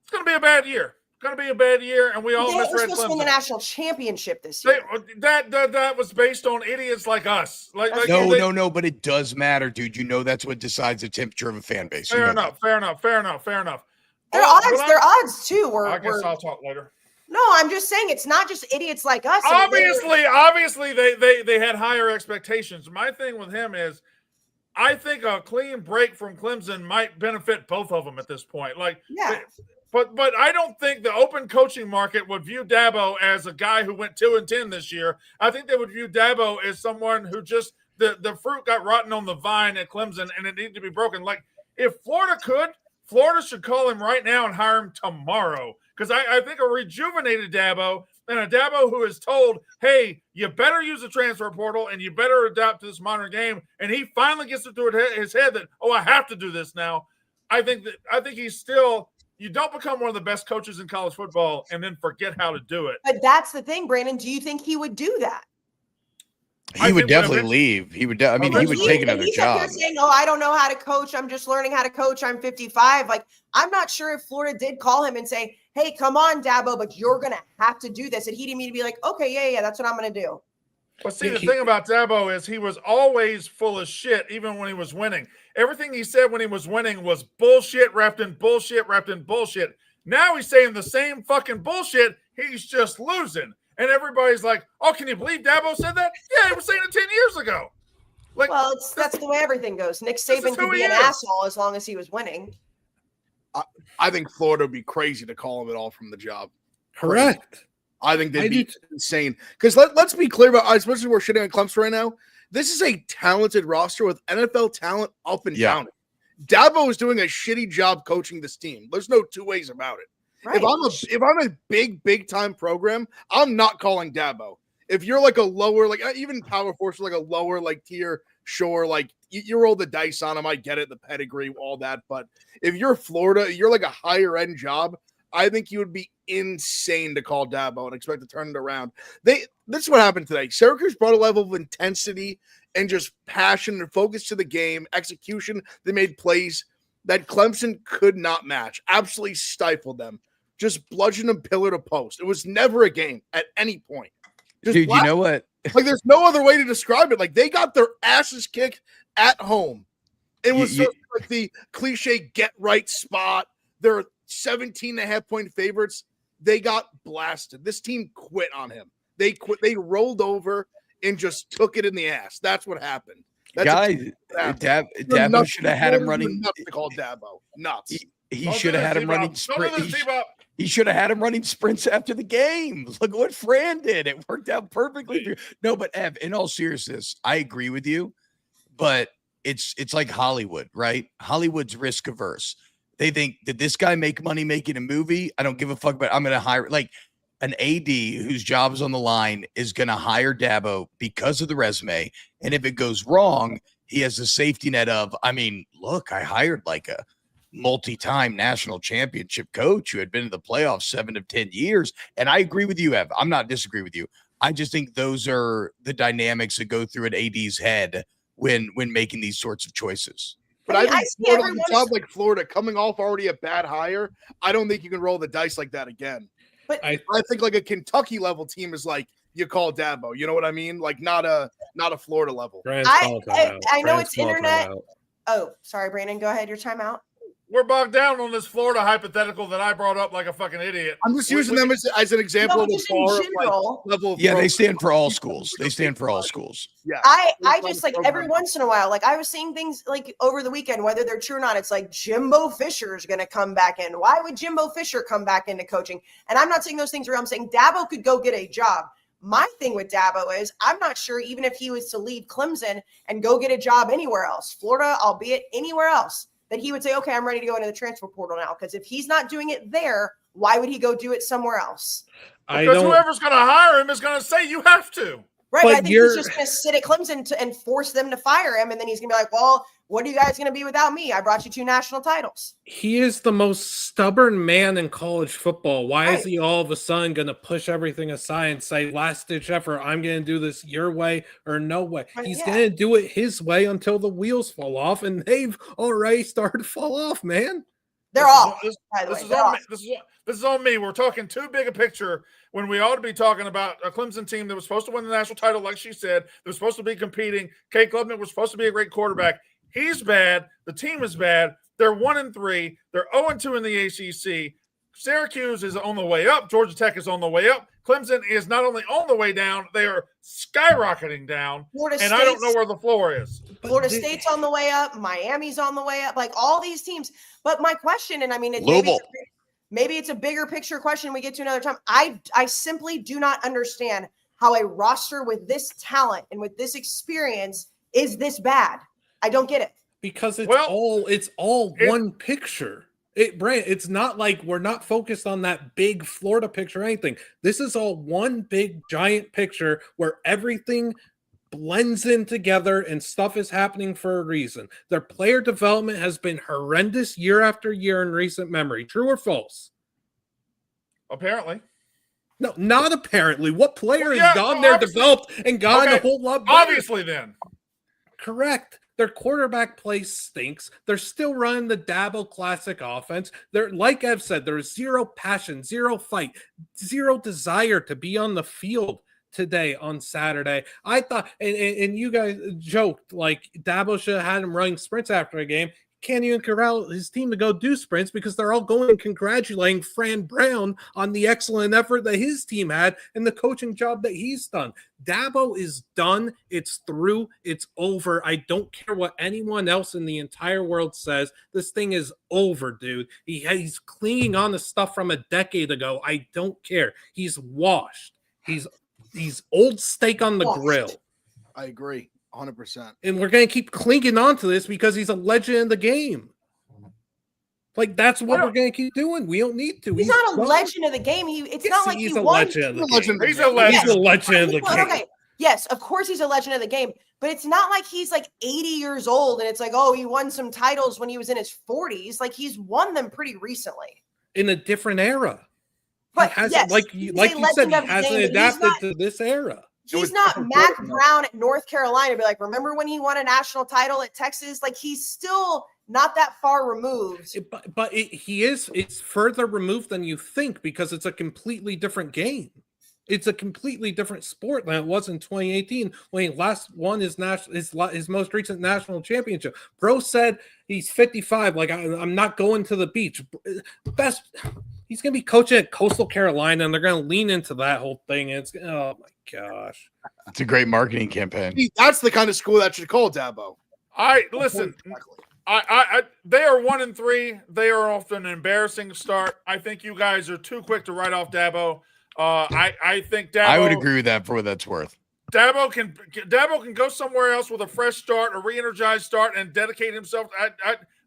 it's going to be a bad year. It's going to be a bad year, and we all misread Clemson. They're supposed to win the national championship this year. That was based on idiots like us. No, but it does matter, dude. That's what decides the temperature of a fan base. Fair enough. Their odds too. I guess I'll talk later. No, I'm just saying it's not just idiots like us. Obviously, they had higher expectations. My thing with him is, I think a clean break from Clemson might benefit both of them at this point. But I don't think the open coaching market would view Dabo as a guy who went 2-10 this year. I think they would view Dabo as someone who just the fruit got rotten on the vine at Clemson and it needed to be broken. Like, if Florida should call him right now and hire him tomorrow. Because I think a rejuvenated Dabo and a Dabo who is told, hey, you better use the transfer portal and you better adapt to this modern game. And he finally gets it through his head that, oh, I have to do this now. I think he's still, you don't become one of the best coaches in college football and then forget how to do it. But that's the thing, Brandon. Do you think he would do that? He would definitely leave. He would. He would take another job. You're saying, "Oh, I don't know how to coach. I'm just learning how to coach. I'm 55." Like, I'm not sure if Florida did call him and say, "Hey, come on, Dabo, but you're gonna have to do this," and he'd immediately be like, "Okay, yeah, that's what I'm gonna do." But see, the thing about Dabo is he was always full of shit, even when he was winning. Everything he said when he was winning was bullshit wrapped in bullshit wrapped in bullshit. Now he's saying the same fucking bullshit. He's just losing. And everybody's like, oh, can you believe Dabo said that? Yeah, he was saying it 10 years ago. Like, well, that's the way everything goes. Nick Saban could be an asshole as long as he was winning. I think Florida would be crazy to call him at all from the job. Correct. I think they'd be insane. Because let's be clear about, especially we're shitting on Clemson right now. This is a talented roster with NFL talent up and down. Dabo is doing a shitty job coaching this team. There's no two ways about it. Right. If I'm a big time program, I'm not calling Dabo. If you're like a lower, like even Power Force, like a lower like tier, sure, like you roll the dice on them. I get it, the pedigree, all that. But if you're Florida, you're like a higher end job. I think you would be insane to call Dabo and expect to turn it around. This is what happened today. Syracuse brought a level of intensity and just passion and focus to the game, execution. They made plays that Clemson could not match. Absolutely stifled them. just bludgeon them pillar to post. It was never a game at any point. Just Dude, you know what? like there's no other way to describe it. Like they got their asses kicked at home. It was sort of like the cliche get right spot. They're 17.5-point favorites. They got blasted. This team quit on him. They quit. They rolled over and just took it in the ass. That's what happened. Guys, Dabo should have had him running. Nuts to call Dabo nuts. He should have had him running sprint. He should have had him running sprints after the game. Look what Fran did. It worked out perfectly. No, but Ev, in all seriousness, I agree with you. But it's like Hollywood, right? Hollywood's risk averse. They think, did this guy make money making a movie? I don't give a fuck, but I'm going to hire like an AD whose job is on the line is going to hire Dabo because of the resume. And if it goes wrong, he has a safety net of, I mean, look, I hired like a multi-time national championship coach who had been in the playoffs 7 of 10 years. And I agree with you, Ev. I'm not disagree with you. I just think those are the dynamics that go through an AD's head when making these sorts of choices. But I think Florida, on a job like Florida, coming off already a bad hire, I don't think you can roll the dice like that again. But I think like a Kentucky level team is like you call Dabo. You know what I mean? Like not a Florida level. I know it's internet. Oh, sorry, Brandon. Go ahead. Your timeout. We're bogged down on this Florida hypothetical that I brought up like a fucking idiot. I'm just using them as an example of the level of they stand for all schools. They stand for all schools. Yeah. I just like every once in a while, like I was seeing things like over the weekend, whether they're true or not, it's like Jimbo Fisher is going to come back in. Why would Jimbo Fisher come back into coaching? And I'm not saying those things are, I'm saying Dabo could go get a job. My thing with Dabo is I'm not sure even if he was to leave Clemson and go get a job anywhere else, Florida, albeit anywhere else, that he would say, okay, I'm ready to go into the transfer portal now. Because if he's not doing it there, why would he go do it somewhere else? Because whoever's going to hire him is going to say you have to. Right, but I think he's just going to sit at Clemson and force them to fire him. And then he's going to be like, well, what are you guys going to be without me? I brought you 2 national titles. He is the most stubborn man in college football. Why is he all of a sudden going to push everything aside and say, last-ditch effort, I'm going to do this your way or no way? He's going to do it his way until the wheels fall off, and they've already started to fall off, man. They're off. This is on me. We're talking too big a picture when we ought to be talking about a Clemson team that was supposed to win the national title, like she said. They were supposed to be competing. Kate Klubnik was supposed to be a great quarterback. He's bad. The team is bad. They're 1-3. They're 0-2 in the ACC. Syracuse is on the way up. Georgia Tech is on the way up. Clemson is not only on the way down, they are skyrocketing down. And I don't know where the floor is. Florida State's on the way up. Miami's on the way up. Like all these teams. But my question, and I mean, maybe it's a bigger picture question we get to another time. I simply do not understand how a roster with this talent and with this experience is this bad. I don't get it. Because it's all one picture. It's not like we're not focused on that big Florida picture or anything. This is all one big giant picture where everything blends in together and stuff is happening for a reason. Their player development has been horrendous year after year in recent memory. True or false? Apparently. No, not apparently. What player has gone there, developed, and gotten a whole lot better? Obviously, then. Correct. Their quarterback play stinks. They're still running the Dabo classic offense. They're, like Ev said, there's zero passion, zero fight, zero desire to be on the field today on Saturday. I thought, and you guys joked, like Dabo should have had him running sprints after a game. Can't even corral his team to go do sprints because they're all going and congratulating Fran Brown on the excellent effort that his team had and the coaching job that he's done. Dabo is done. It's through. It's over. I don't care what anyone else in the entire world says. This thing is over, dude. He's clinging on to stuff from a decade ago. I don't care. He's washed. He's old steak on the grill. I agree. 100%. And we're going to keep clinging on to this because he's a legend in the game. Like, that's what we're going to keep doing. We don't need to. He's not a legend of the game. It's not like he's he a won. legend. He's a legend. He's a legend of the game. Okay. Yes, of course he's a legend of the game. But it's not like he's like 80 years old and it's like, oh, he won some titles when he was in his 40s. Like, he's won them pretty recently. In a different era. But he hasn't, like you said, he hasn't adapted to this era. He's not Mac Brown at North Carolina. Be like, remember when he won a national title at Texas? Like, he's still not that far removed. But he is. It's further removed than you think because it's a completely different game. It's a completely different sport than it was in 2018 when he last won his most recent national championship. Bro said he's 55. Like, I'm not going to the beach. He's going to be coaching at Coastal Carolina, and they're going to lean into that whole thing. It's, oh my gosh. It's a great marketing campaign. That's the kind of school that should call Dabo. Listen. They are 1-3. They are off to an embarrassing start. I think you guys are too quick to write off Dabo. I think Dabo. I would agree with that for what that's worth. Dabo can go somewhere else with a fresh start, a re-energized start, and dedicate himself.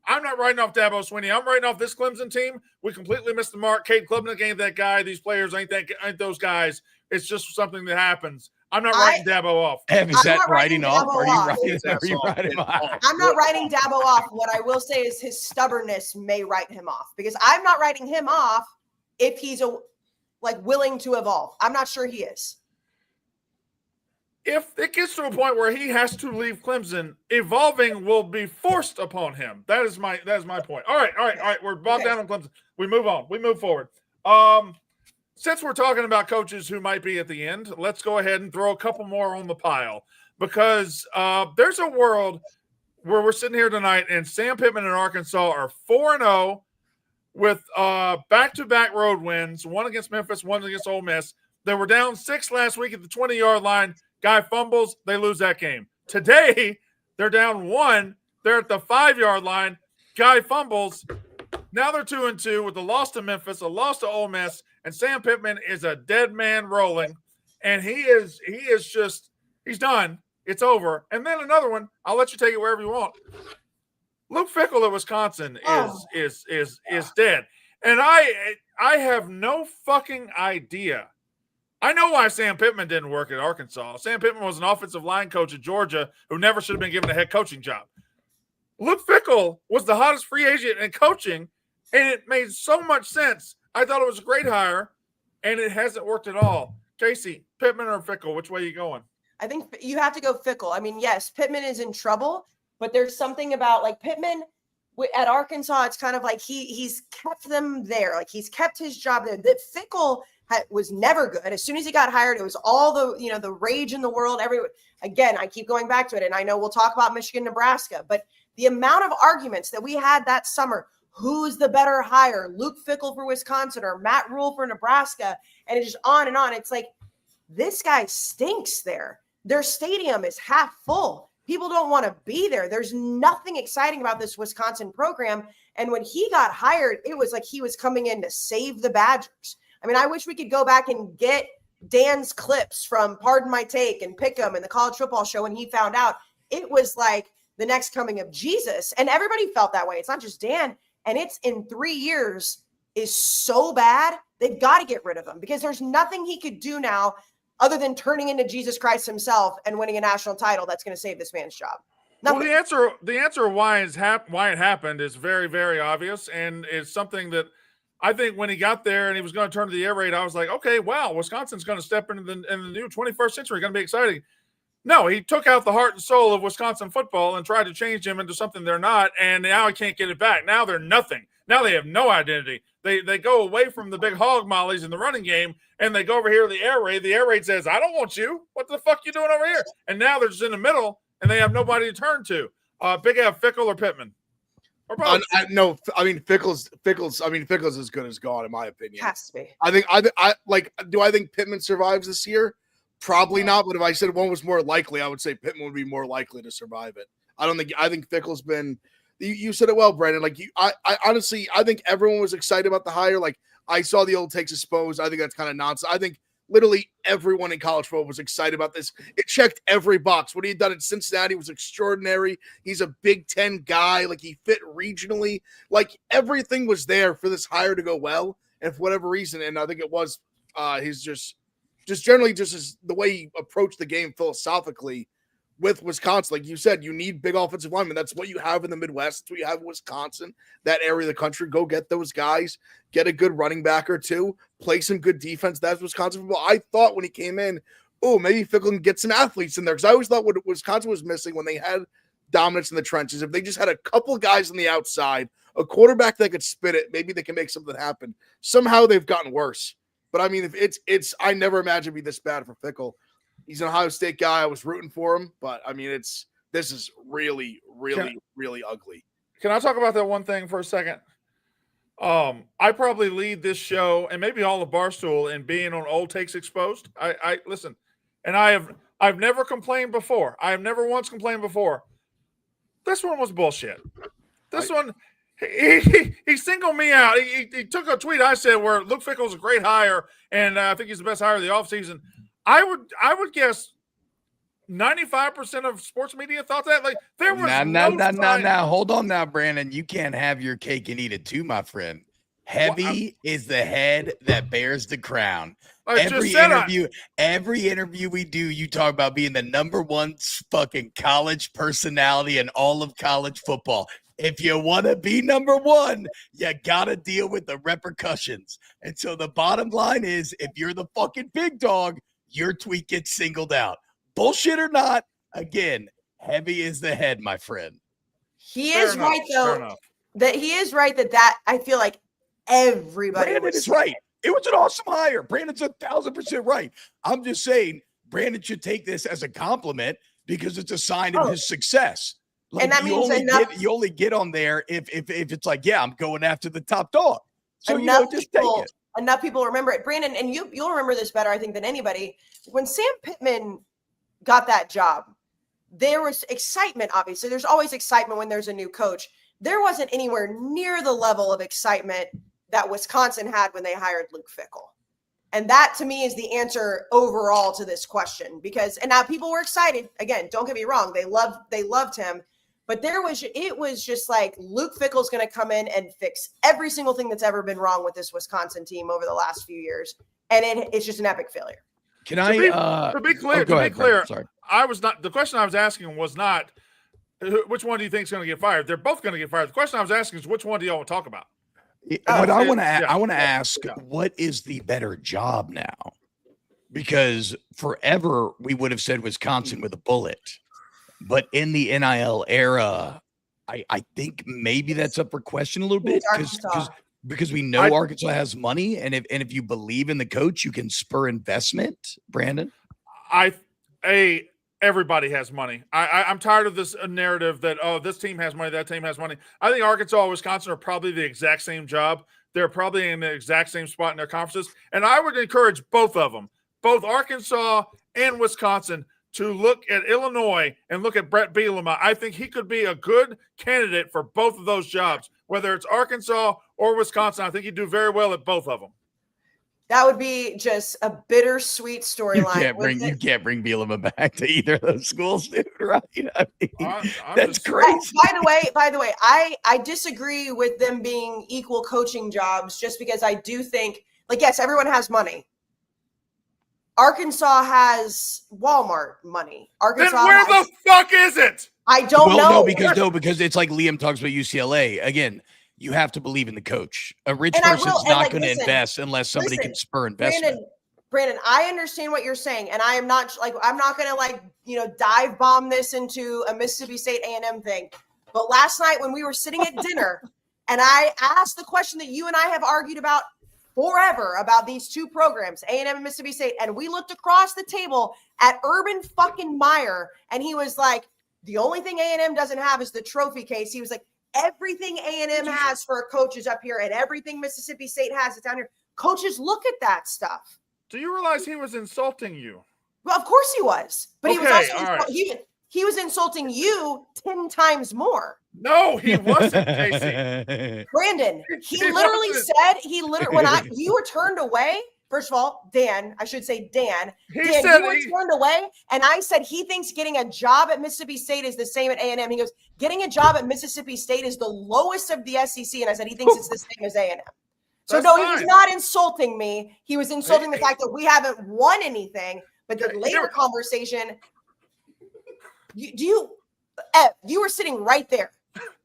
I'm not writing off Dabo Swinney. I'm writing off this Clemson team. We completely missed the mark. Cade Klubnik ain't that guy. These players ain't those guys. It's just something that happens. I'm not writing Dabo off. Is that writing off? Are you writing off? I'm not writing Dabo off. What I will say is his stubbornness may write him off because I'm not writing him off if he's willing to evolve. I'm not sure he is. If it gets to a point where he has to leave Clemson, evolving will be forced upon him. That is my point. All right. We're bogged down on Clemson. We move on. We move forward. Since we're talking about coaches who might be at the end, let's go ahead and throw a couple more on the pile because there's a world where we're sitting here tonight and Sam Pittman and Arkansas are 4-0 with back-to-back road wins, one against Memphis, one against Ole Miss. They were down 6 last week at the 20-yard line. Guy fumbles, they lose that game. Today, they're down 1. They're at the 5-yard line. Guy fumbles. Now they're 2-2 with a loss to Memphis, a loss to Ole Miss, and Sam Pittman is a dead man rolling. And he's done. It's over. And then another one, I'll let you take it wherever you want. Luke Fickell at Wisconsin is dead. And I have no fucking idea. I know why Sam Pittman didn't work at Arkansas. Sam Pittman was an offensive line coach at Georgia who never should have been given a head coaching job. Luke Fickell was the hottest free agent in coaching, and it made so much sense. I thought it was a great hire, and it hasn't worked at all. Kayce, Pittman or Fickell, which way are you going? I think you have to go Fickell. I mean, yes, Pittman is in trouble, but there's something about like Pittman at Arkansas. It's kind of like he's kept them there. Like he's kept his job there. That Fickell was never good. As soon as he got hired, it was all the rage in the world. Again, I keep going back to it, and I know we'll talk about Michigan, Nebraska, but the amount of arguments that we had that summer, who's the better hire, Luke Fickell for Wisconsin or Matt Rule for Nebraska, and it's just on and on. It's like, this guy stinks there. Their stadium is half full. People don't want to be there. There's nothing exciting about this Wisconsin program. And when he got hired, it was like he was coming in to save the Badgers. I mean, I wish we could go back and get Dan's clips from Pardon My Take and Pick'em and the college football show when he found out. It was like the next coming of Jesus. And everybody felt that way. It's not just Dan. And it's in 3 years is so bad. They've got to get rid of him because there's nothing he could do now other than turning into Jesus Christ himself and winning a national title that's going to save this man's job. Nothing. Well, the answer why it happened is very, very obvious, and it's something that I think when he got there and he was going to turn to the air raid, I was like, okay, wow, Wisconsin's going to step into the new 21st century. Going to be exciting. No, he took out the heart and soul of Wisconsin football and tried to change them into something they're not, and now he can't get it back. Now they're nothing. Now they have no identity. They go away from the big hog mollies in the running game, and they go over here to the air raid. The air raid says, I don't want you. What the fuck you doing over here? And now they're just in the middle, and they have nobody to turn to. Big F, Fickell or Pittman? Or both? No, I mean Fickell's as good as gone in my opinion. Has to be. Do I think Pittman survives this year? Probably not. But if I said one was more likely, I would say Pittman would be more likely to survive it. I think Fickell's been. You said it well, Brandon. I honestly, I think everyone was excited about the hire. Like I saw the old takes exposed. I think that's kind of nonsense. I think literally everyone in college football was excited about this. It checked every box. What he had done at Cincinnati was extraordinary. He's a Big Ten guy. Like he fit regionally. Like everything was there for this hire to go well. And for whatever reason, and I think it was he's just generally just as the way he approached the game philosophically with Wisconsin. Like you said, you need big offensive linemen. That's what you have in the Midwest. That's what you have in Wisconsin, that area of the country. Go get those guys, get a good running back or two, play some good defense. That's Wisconsin football. I thought when he came in oh, maybe Fickle can get some athletes in there. Because I always thought what Wisconsin was missing when they had dominance in the trenches, if they just had a couple guys on the outside, a quarterback that could spit it, maybe they can make something happen. Somehow they've gotten worse. But I mean, if it's I never imagined it'd be this bad for Fickle. He's an Ohio State guy. I was rooting for him, but I mean, this is really, really, really ugly. Can I talk about that one thing for a second? I probably lead this show and maybe all of Barstool in being on Old Takes Exposed. I listen, and I've never complained before. I have never once complained before. This one was bullshit. This one, he singled me out. He took a tweet I said where Luke Fickle's a great hire, and I think he's the best hire of the offseason. I would guess 95% of sports media thought that. Like there was no. Hold on now, Brandon. You can't have your cake and eat it too, my friend. Heavy is the head that bears the crown. Every interview we do, you talk about being the number one fucking college personality in all of college football. If you want to be number one, you got to deal with the repercussions. And so the bottom line is, if you're the fucking big dog, your tweet gets singled out. Bullshit or not, again, heavy is the head, my friend. He is right, though. That he is right that I feel like everybody Brandon is right. It was an awesome hire. Brandon's 1,000% right. I'm just saying Brandon should take this as a compliment because it's a sign of his success. Like, and that means you only get on there if it's like, yeah, I'm going after the top dog. So just take it. Enough people remember it. Brandon, and you'll remember this better, I think, than anybody. When Sam Pittman got that job, there was excitement, obviously. There's always excitement when there's a new coach. There wasn't anywhere near the level of excitement that Wisconsin had when they hired Luke Fickle. And that, to me, is the answer overall to this question. And now people were excited. Again, don't get me wrong. They loved him. But it was just like Luke Fickle's going to come in and fix every single thing that's ever been wrong with this Wisconsin team over the last few years. And it's just an epic failure. To be clear, sorry. The question I was asking was not which one do you think is going to get fired? They're both going to get fired. The question I was asking is which one do y'all want to talk about? I want to ask, what is the better job now? Because forever we would have said Wisconsin with a bullet, but in the NIL era, I think maybe that's up for question a little bit because we know Arkansas has money, and if you believe in the coach, you can spur investment. Brandon, everybody has money. I'm tired of this narrative that, this team has money, that team has money. I think Arkansas and Wisconsin are probably the exact same job. They're probably in the exact same spot in their conferences. And I would encourage both of them, both Arkansas and Wisconsin, to look at Illinois and look at Brett Bielema. I think he could be a good candidate for both of those jobs, whether it's Arkansas or Wisconsin. I think he'd do very well at both of them. That would be just a bittersweet storyline. You can't bring Bielema back to either of those schools, dude, right? I mean, that's crazy. By the way, I disagree with them being equal coaching jobs just because I do think, yes, everyone has money. Arkansas has Walmart money. Arkansas then where the fuck is it? I don't know. Because it's like Liam talks about UCLA. Again, you have to believe in the coach. A rich person's not going to invest unless somebody can spur investment. Brandon, I understand what you're saying, and I'm not going to dive bomb this into a Mississippi State A&M thing. But last night when we were sitting at dinner, and I asked the question that you and I have argued about forever about these two programs, A&M and Mississippi State, and we looked across the table at Urban fucking Meyer, and he was like, the only thing A&M doesn't have is the trophy case. He was like, everything A&M has for coaches up here and everything Mississippi State has is down here. Coaches look at that stuff. Do you realize he was insulting you? Well, of course he was. But he was also he was insulting you 10 times more. No, he wasn't, Kayce. Brandon, he literally when you were turned away. First of all, Dan, I should say Dan. You were turned away, and I said he thinks getting a job at Mississippi State is the same at A&M. He goes, getting a job at Mississippi State is the lowest of the SEC, and I said he thinks it's the same as A&M. So he was not insulting me. He was insulting the fact that we haven't won anything. But the later conversation, you were sitting right there.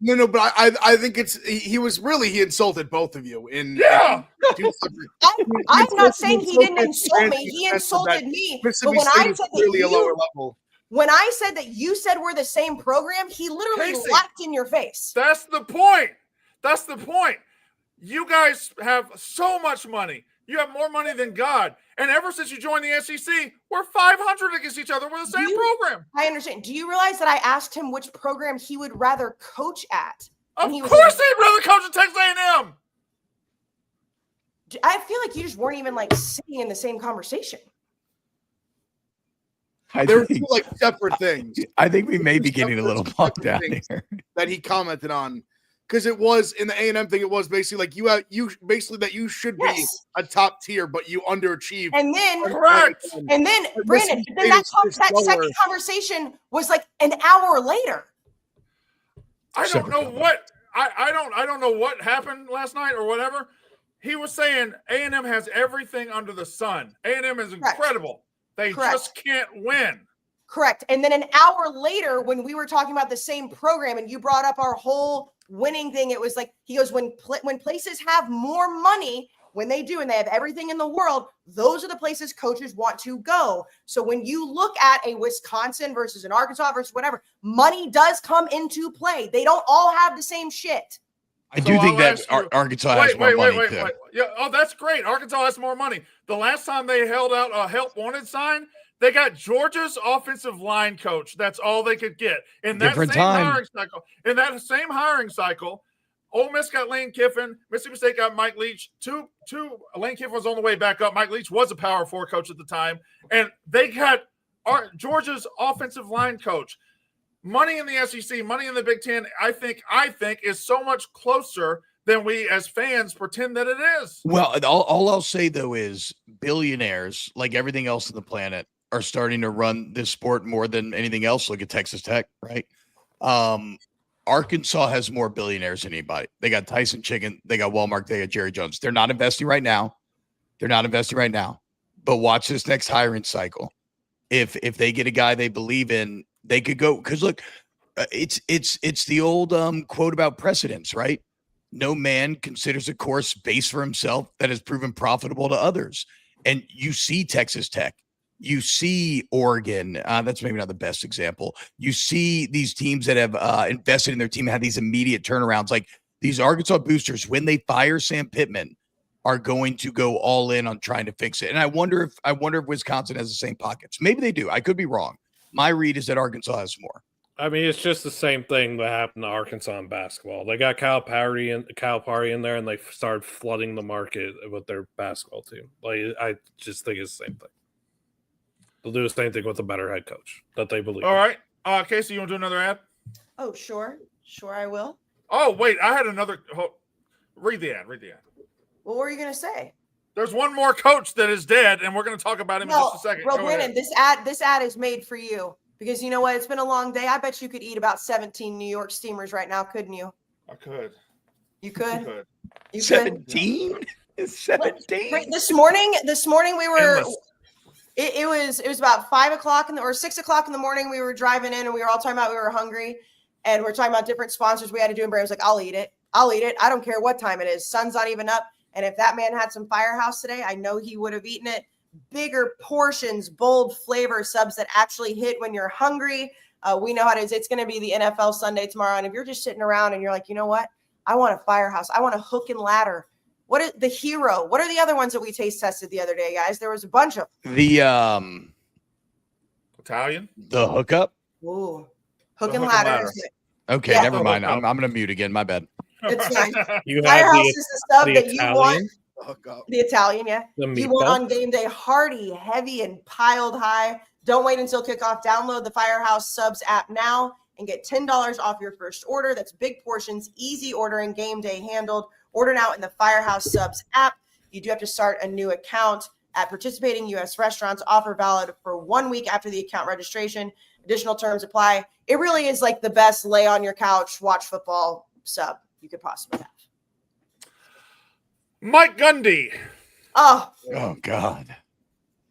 No, but I think he insulted both of you in Yeah. two separate. I'm not saying he didn't insult insulted me. He insulted me. But Mississippi when State I is said clearly a lower that level. when I said that you said we're the same program, he literally Kayce, laughed in your face. That's the point. That's the point. You guys have so much money. You have more money than God. And ever since you joined the SEC, we're 500 against each other. We're the same program. I understand. Do you realize that I asked him which program he would rather coach at? Of course they'd rather coach at Texas A&M. I feel like you just weren't even like sitting in the same conversation. They're two like separate things. I think we may be getting a little bogged down here. That he commented on. Because it was in the A&M thing, it was basically like you basically that you should be a top tier, but you underachieved. And then correct. And then Brandon, then that second conversation was like an hour later. I don't know what I don't know what happened last night or whatever. He was saying A&M has everything under the sun. A&M is incredible. They just can't win. Correct. And then an hour later, when we were talking about the same program and you brought up our whole winning thing, it was like, he goes, when places have more money, when they do, and they have everything in the world, those are the places coaches want to go. So when you look at a Wisconsin versus an Arkansas versus whatever, money does come into play. They don't all have the same shit. I do think that Arkansas has more money too. Yeah. Oh, that's great. Arkansas has more money. The last time they held out a help wanted sign, they got Georgia's offensive line coach. That's all they could get. In that same hiring cycle, Ole Miss got Lane Kiffin. Mississippi State got Mike Leach. Lane Kiffin was on the way back up. Mike Leach was a Power 4 coach at the time. And they got Georgia's offensive line coach. Money in the SEC, money in the Big Ten, I think is so much closer than we as fans pretend that it is. Well, all I'll say, though, is billionaires, like everything else on the planet, are starting to run this sport more than anything else. Look at Texas Tech, right? Arkansas has more billionaires than anybody. They got Tyson Chicken, they got Walmart, they got Jerry Jones. They're not investing right now. But watch this next hiring cycle. If they get a guy they believe in, they could go. Because look, it's the old quote about precedence, right? No man considers a course base for himself that has proven profitable to others. And you see Texas Tech. You see Oregon. That's maybe not the best example. You see these teams that have invested in their team have these immediate turnarounds. Like these Arkansas boosters, when they fire Sam Pittman, are going to go all in on trying to fix it. And I wonder if Wisconsin has the same pockets. Maybe they do. I could be wrong. My read is that Arkansas has more. I mean, it's just the same thing that happened to Arkansas in basketball. They got Calipari in there, and they started flooding the market with their basketball team. Like, I just think it's the same thing. They'll do the same thing with a better head coach that they believe. All right. Kayce, you want to do another ad? Oh, sure. Sure, I will. Oh, wait. I had another. Read the ad. What were you going to say? There's one more coach that is dead, and we're going to talk about him in just a second. Bro, Brandon, this ad is made for you. Because you know what? It's been a long day. I bet you could eat about 17 New York steamers right now, couldn't you? I could. You could? You 17? 17? This morning we were it was about 5 o'clock or 6 o'clock in the morning. We were driving in and we were all talking about we were hungry and we're talking about different sponsors we had to do. And Brandon was like, I'll eat it. I don't care what time it is. Sun's not even up. And if that man had some Firehouse today, I know he would have eaten it. Bigger portions, bold flavor subs that actually hit when you're hungry. We know how it is. It's going to be the NFL Sunday tomorrow. And if you're just sitting around and you're like, you know what? I want a Firehouse. I want a hook and ladder. What is the hero? What are the other ones that we taste tested the other day, guys? There was a bunch of the Italian, the hookup. Ooh, hook and ladder. Okay, yeah, never mind. I'm going to mute again. My bad. It's fine. Firehouse is the sub that Italian? you want. The Italian, yeah. You want on game day hearty, heavy, and piled high. Don't wait until kickoff. Download the Firehouse Subs app now and get $10 off your first order. That's big portions, easy ordering, game day handled. Order now in the Firehouse Subs app. You do have to start a new account at participating U.S. restaurants. Offer valid for 1 week after the account registration. Additional terms apply. It really is like the best lay on your couch, watch football sub you could possibly have. Mike Gundy. Oh God.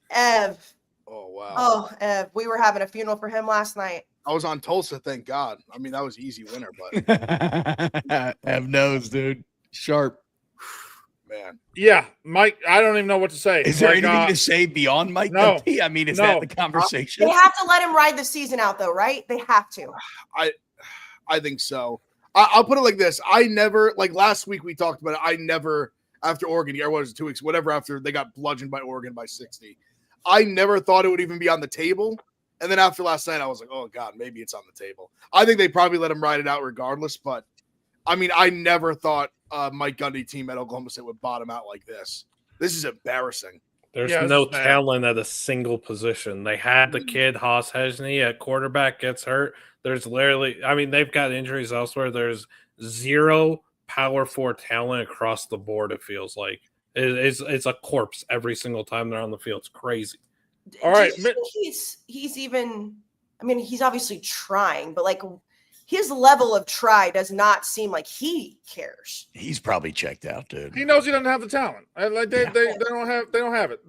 Ev. Oh, wow. Oh, Ev. We were having a funeral for him last night. I was on Tulsa, thank God. I mean, that was an easy winner, but have nose, dude. Sharp. man. Yeah, Mike, I don't even know what to say. Is there anything to say beyond Mike no, Dundee? I mean, is no. that the conversation? They have to let him ride the season out, though, right? They have to. I think so. I'll put it like this. I never, like last week we talked about it, I never, after Oregon, or what was it, 2 weeks, whatever, after they got bludgeoned by Oregon by 60, I never thought it would even be on the table. And then after last night, I was like, oh, God, maybe it's on the table. I think they probably let him ride it out regardless. But, I mean, I never thought Mike Gundy team at Oklahoma State would bottom out like this. This is embarrassing. There's no talent at a single position. They had the kid, Haas Hesney, at quarterback, gets hurt. There's literally, I mean, they've got injuries elsewhere. There's zero Power 4 talent across the board, it feels like. It's a corpse every single time they're on the field. It's crazy. All right. Do you think he's even, I mean, he's obviously trying, but like his level of try does not seem like he cares. He's probably checked out, dude. He knows he doesn't have the talent. Like they don't have it.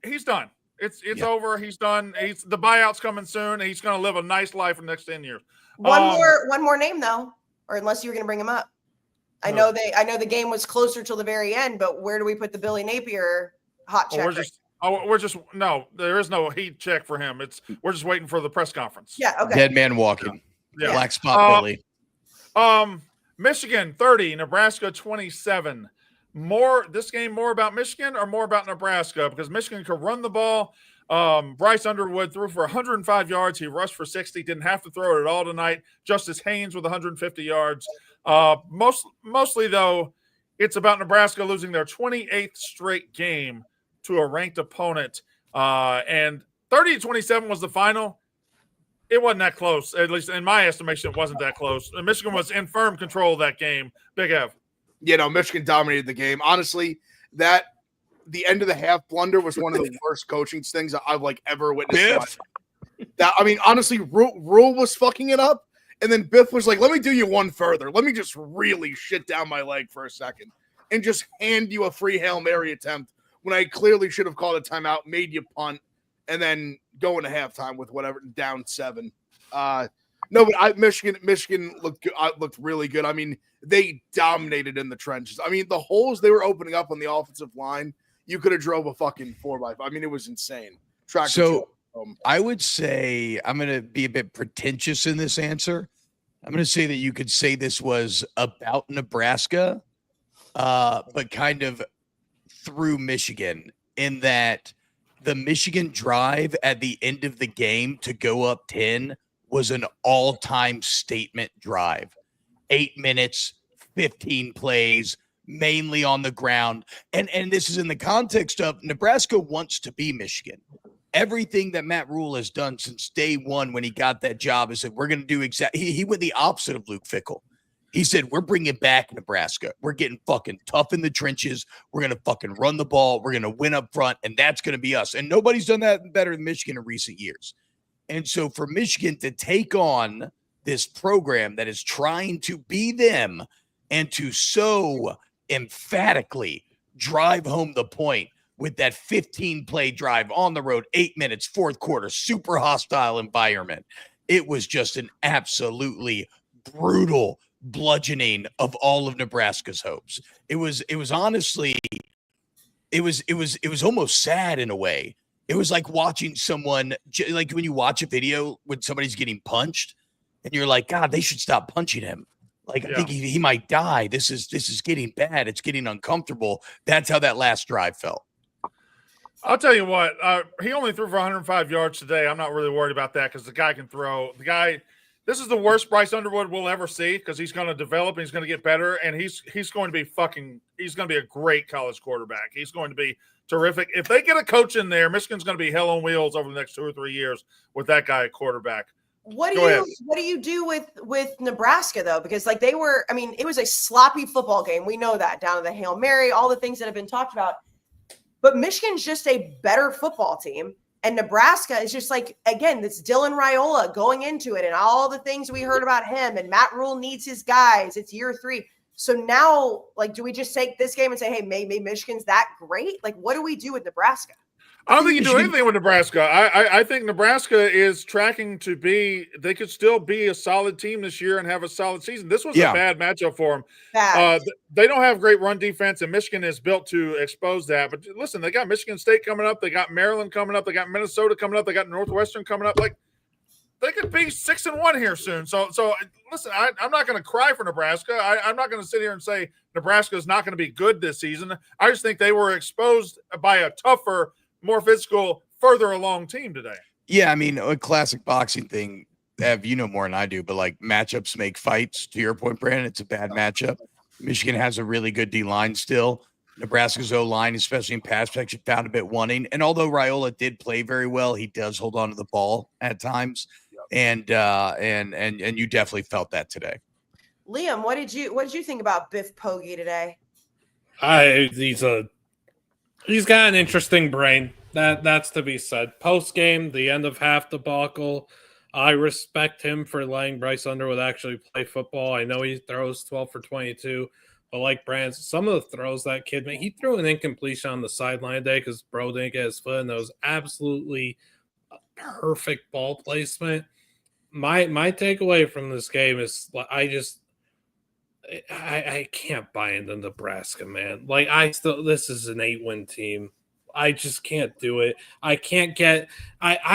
He's done. It's over. He's done. The buyout's coming soon. He's going to live a nice life for the next 10 years. One more name though, or unless you were going to bring him up. I know the game was closer till the very end, but where do we put the Billy Napier hot check? No, there is no heat check for him. We're just waiting for the press conference. Yeah, okay. Dead man walking. Yeah. Black spot Billy. Michigan 30, Nebraska 27. This game more about Michigan or more about Nebraska? Because Michigan could run the ball. Bryce Underwood threw for 105 yards. He rushed for 60. Didn't have to throw it at all tonight. Justice Haynes with 150 yards. Mostly, though, it's about Nebraska losing their 28th straight game to a ranked opponent. And 30-27 was the final. It wasn't that close. At least in my estimation, it wasn't that close. Michigan was in firm control of that game. Big Ev. Michigan dominated the game. Honestly, the end of the half blunder was one of the worst coaching things I've ever witnessed. Honestly, Rule was fucking it up, and then Biff was like, "Let me do you one further. Let me just really shit down my leg for a second and just hand you a free Hail Mary attempt when I clearly should have called a timeout, made you punt, and then go into halftime with whatever down 7." Michigan looked really good. I mean, they dominated in the trenches. I mean, the holes they were opening up on the offensive line, you could have drove a fucking 4x5. I mean, it was insane. I would say, I'm going to be a bit pretentious in this answer. I'm going to say that you could say this was about Nebraska, but kind of through Michigan, in that the Michigan drive at the end of the game to go up 10 was an all-time statement drive. 8 minutes, 15 plays, mainly on the ground. And this is in the context of Nebraska wants to be Michigan. Everything that Matt Rule has done since day one when he got that job is that we're going to do exactly. He went the opposite of Luke Fickell. He said, we're bringing back Nebraska. We're getting fucking tough in the trenches. We're going to fucking run the ball. We're going to win up front, and that's going to be us. And nobody's done that better than Michigan in recent years. And so for Michigan to take on this program that is trying to be them and to so emphatically drive home the point with that 15-play drive on the road, 8 minutes, fourth quarter, super hostile environment, it was just an absolutely brutal bludgeoning of all of Nebraska's hopes. It was honestly, it was almost sad in a way. It was like watching someone, like when you watch a video when somebody's getting punched and you're like, God, they should stop punching him. I think he might die. This is getting bad. It's getting uncomfortable. That's how that last drive felt. I'll tell you what, he only threw for 105 yards today. I'm not really worried about that because the guy can throw. This is the worst Bryce Underwood we'll ever see because he's going to develop and he's going to get better, and he's going to be he's going to be a great college quarterback. He's going to be terrific. If they get a coach in there, Michigan's going to be hell on wheels over the next 2 or 3 years with that guy at quarterback. What do you do with Nebraska though? Because it was a sloppy football game. We know that, down to the Hail Mary, all the things that have been talked about. But Michigan's just a better football team. And Nebraska is just again, this Dylan Raiola going into it and all the things we heard about him, and Matt Rule needs his guys. It's year 3. So now, do we just take this game and say, hey, maybe Michigan's that great? What do we do with Nebraska? I don't think you do anything with Nebraska. I think Nebraska is tracking to be. They could still be a solid team this year and have a solid season. This was a bad matchup for them. Bad. They don't have great run defense, and Michigan is built to expose that. But listen, they got Michigan State coming up. They got Maryland coming up. They got Minnesota coming up. They got Northwestern coming up. Like they could be 6-1 here soon. So listen, I'm not going to cry for Nebraska. I'm not going to sit here and say Nebraska is not going to be good this season. I just think they were exposed by a tougher, more physical, further along team today. Yeah, I mean, a classic boxing thing, Ev, you know more than I do, but like matchups make fights. To your point, Brandon, it's a bad matchup. Michigan has a really good D-line still. Nebraska's O-line, especially in pass protection, found a bit wanting. And although Raiola did play very well, he does hold on to the ball at times. And you definitely felt that today. Liam, what did you think about Biff Poggi today? He's got an interesting brain. That's to be said. Post game, the end of half debacle. I respect him for letting Bryce Underwood actually play football. I know he throws 12 for 22, but like Brand, some of the throws that kid made, he threw an incompletion on the sideline today because bro didn't get his foot, and that was absolutely perfect ball placement. My takeaway from this game is I can't buy into Nebraska, man. Like this is an 8-win team. I just can't do it. I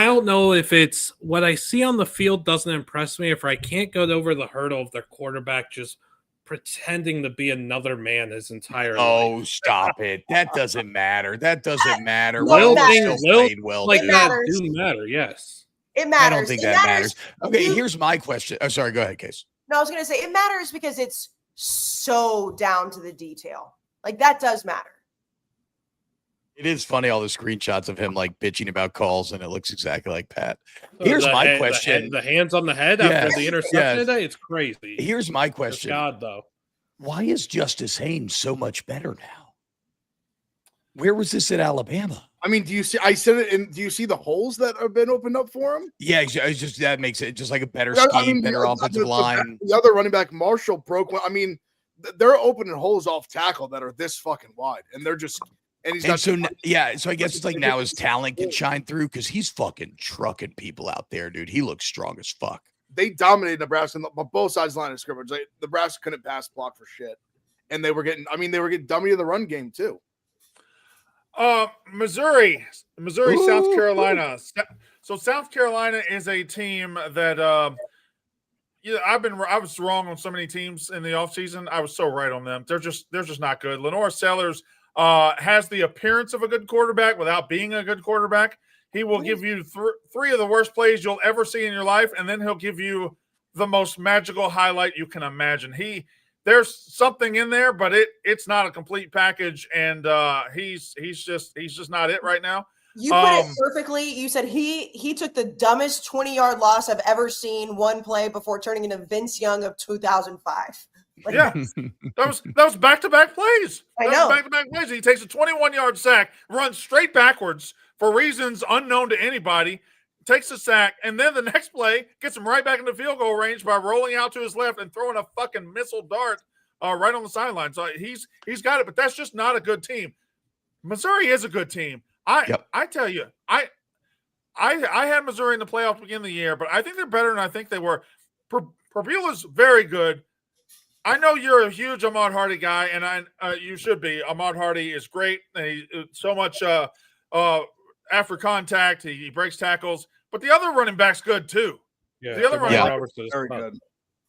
don't know if it's what I see on the field doesn't impress me. If I can't go over the hurdle of their quarterback just pretending to be another man his entire life. Oh, stop it. That doesn't matter. That doesn't matter. Well, like it that matters. do matter, yes. It matters. I don't think that matters. Okay, here's my question. Oh, sorry, go ahead, Kayce. No, I was going to say it matters because it's so down to the detail. Like that does matter. It is funny, all the screenshots of him like bitching about calls, and it looks exactly like Pat. Here's my question. The hands on the head after the interception today, it's crazy. Here's my question. God, though. Why is Justice Haynes so much better now? Where was this at Alabama? I mean, do you see? I said it. And do you see the holes that have been opened up for him? Yeah, it's just that makes it just like a better scheme, better offensive line. The other running back, Marshall, broke one. I mean, they're opening holes off tackle that are this fucking wide, and they're just. And he's got so I guess it's like now his talent can shine through because he's fucking trucking people out there, dude. He looks strong as fuck. They dominated Nebraska on both sides of the line of scrimmage. Nebraska couldn't pass block for shit, and they were getting dummy in the run game too. Missouri, South Carolina. So South Carolina is a team that I was wrong on so many teams in the offseason. I was so right on them. They're just not good. Lenore Sellers has the appearance of a good quarterback without being a good quarterback. He will give you three of the worst plays you'll ever see in your life, and then he'll give you the most magical highlight you can imagine. There's something in there, but it's not a complete package, and he's just not it right now. You put it perfectly. You said he took the dumbest 20-yard loss I've ever seen one play before turning into Vince Young of 2005. Yeah, that was back-to-back plays. I know. Back-to-back plays. He takes a 21-yard sack, runs straight backwards for reasons unknown to anybody, takes a sack, and then the next play gets him right back into field goal range by rolling out to his left and throwing a fucking missile dart right on the sideline. So he's got it, but that's just not a good team. Missouri is a good team. I tell you, I had Missouri in the playoff beginning of the year, but I think they're better than I think they were. Purpula's very good. I know you're a huge Ahmad Hardy guy, and you should be. Ahmad Hardy is great. He so much after contact, he breaks tackles. But the other running back's good too. Yeah, the other running back's very good.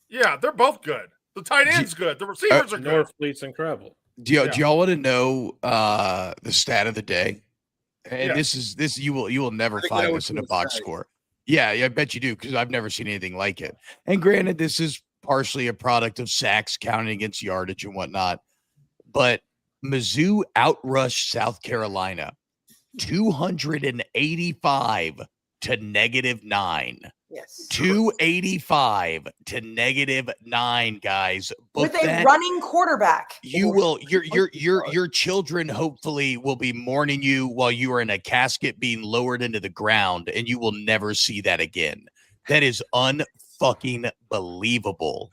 Yeah, they're both good. The tight end's good. The receivers are good. Norfleet's incredible. Do y'all want to know the stat of the day? And this you will never find this in a box score. Yeah, I bet you do, because I've never seen anything like it. And granted, this is partially a product of sacks counting against yardage and whatnot. But Mizzou outrushed South Carolina 285 to -9. Yes. 285 to -9, guys. With a running quarterback. Your children hopefully will be mourning you while you are in a casket being lowered into the ground, and you will never see that again. That is unfucking believable.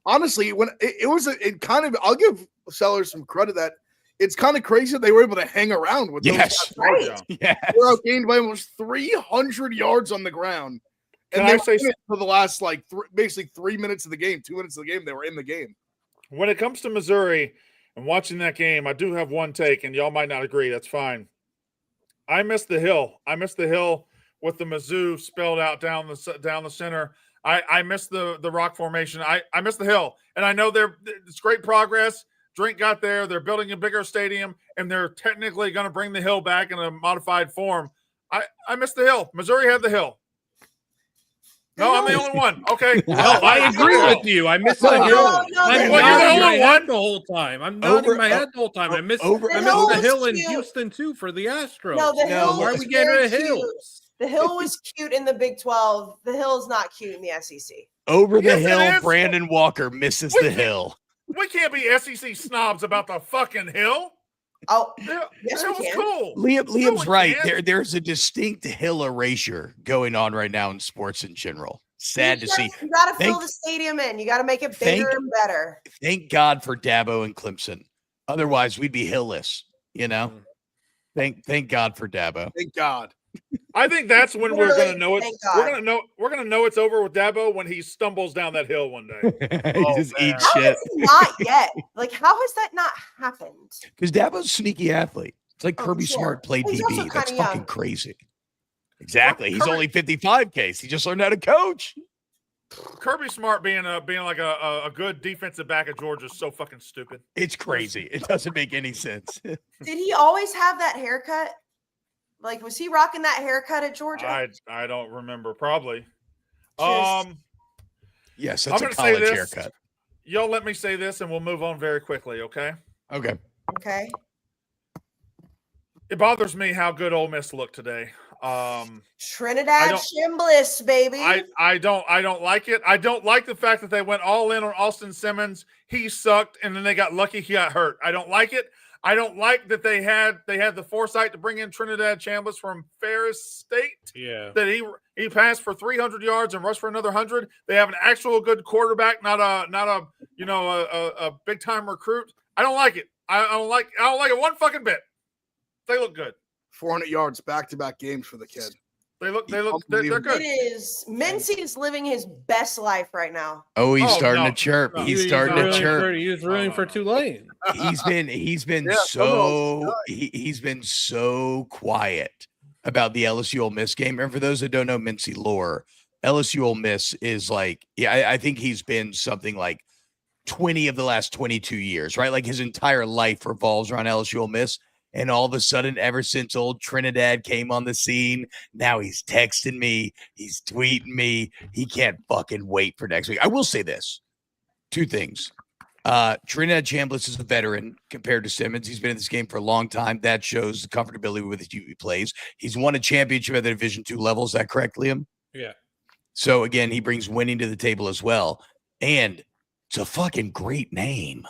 Honestly, when it was, it kind of, I'll give Sellers some credit that it's kind of crazy that they were able to hang around with those Yes. guys. Right. Yes. They were outgained by almost 300 yards on the ground. And Can they I were say in it for the last basically 3 minutes of the game, 2 minutes of the game, they were in the game. When it comes to Missouri and watching that game, I do have one take, and y'all might not agree. That's fine. I miss the hill. I miss the hill with the Mizzou spelled out down the center. I miss the rock formation. I miss the hill, and I know it's great progress. Drink got there. They're building a bigger stadium, and they're technically going to bring the hill back in a modified form. I miss the hill. Missouri had the hill. No, I'm the only one. Okay. No, I agree with you. I miss the No, hill. no, I'm well, nodding you're my the head one. the whole time. I'm nodding my head the whole time. I miss the hill in Houston too for the Astros. No, the hill Why are was we getting rid of very cute. hills? The hill was cute in the Big 12. The hill is not cute in the SEC. Over the Yes, it hill, is. Brandon Walker misses the hill. We can't be SEC snobs about the fucking hill. Oh, Yeah, yes, that we was can. cool. Liam's we right. can't. There's a distinct hill erasure going on right now in sports in general. Sad to see. You got to fill Thank- the stadium in. You got to make it bigger and better. Thank God for Dabo and Clemson. Otherwise, we'd be hillless. You know. Thank God for Dabo. Thank God. I think that's when we're Literally, gonna know it's thank God. we're gonna know it's over with Dabo when he stumbles down that hill one day. He Oh, just man. eats How shit has it not yet? Like, how has that not happened? because Dabo's a sneaky athlete. It's like Oh, Kirby sure. Smart played He's also DB. That's kinda fucking young. crazy. Exactly. He's Kirby- only 55 Case. He just learned how to coach. Kirby Smart being like a good defensive back at Georgia is so fucking stupid. It's crazy. It doesn't make any sense. Did he always have that haircut? Like, was he rocking that haircut at Georgia? I don't remember. Probably. Just- Yes, I'm that's a gonna say college this. haircut. Y'all let me say this, and we'll move on very quickly. Okay. Okay. Okay. It bothers me how good Ole Miss looked today. Trinidad Chambliss, baby. I don't like it. I don't like the fact that they went all in on Austin Simmons. He sucked, and then they got lucky he got hurt. I don't like it. I don't like that they had the foresight to bring in Trinidad Chambliss from Ferris State. Yeah. That he passed for 300 yards and rushed for another 100. They have an actual good quarterback, not a big time recruit. I don't like it. I don't like it one fucking bit. They look good. 400 yards back-to-back games for the kid. They're good. It is. Mincy is living his best life right now. Oh, he's starting no. to chirp. No. He's starting to chirp. He was rooting for Tulane. He's been Yeah, he's been so quiet about the LSU Ole Miss game. And for those that don't know Mincy lore, LSU Ole Miss is like, I think he's been something like 20 of the last 22 years, right? Like his entire life revolves around LSU Ole Miss. And all of a sudden, ever since old Trinidad came on the scene, now he's texting me, he's tweeting me. He can't fucking wait for next week. I will say this. Two things. Trinidad Chambliss is a veteran compared to Simmons. He's been in this game for a long time. That shows the comfortability with which he plays. He's won a championship at the Division II level. Is that correct, Liam? Yeah. So, again, he brings winning to the table as well. And it's a fucking great name.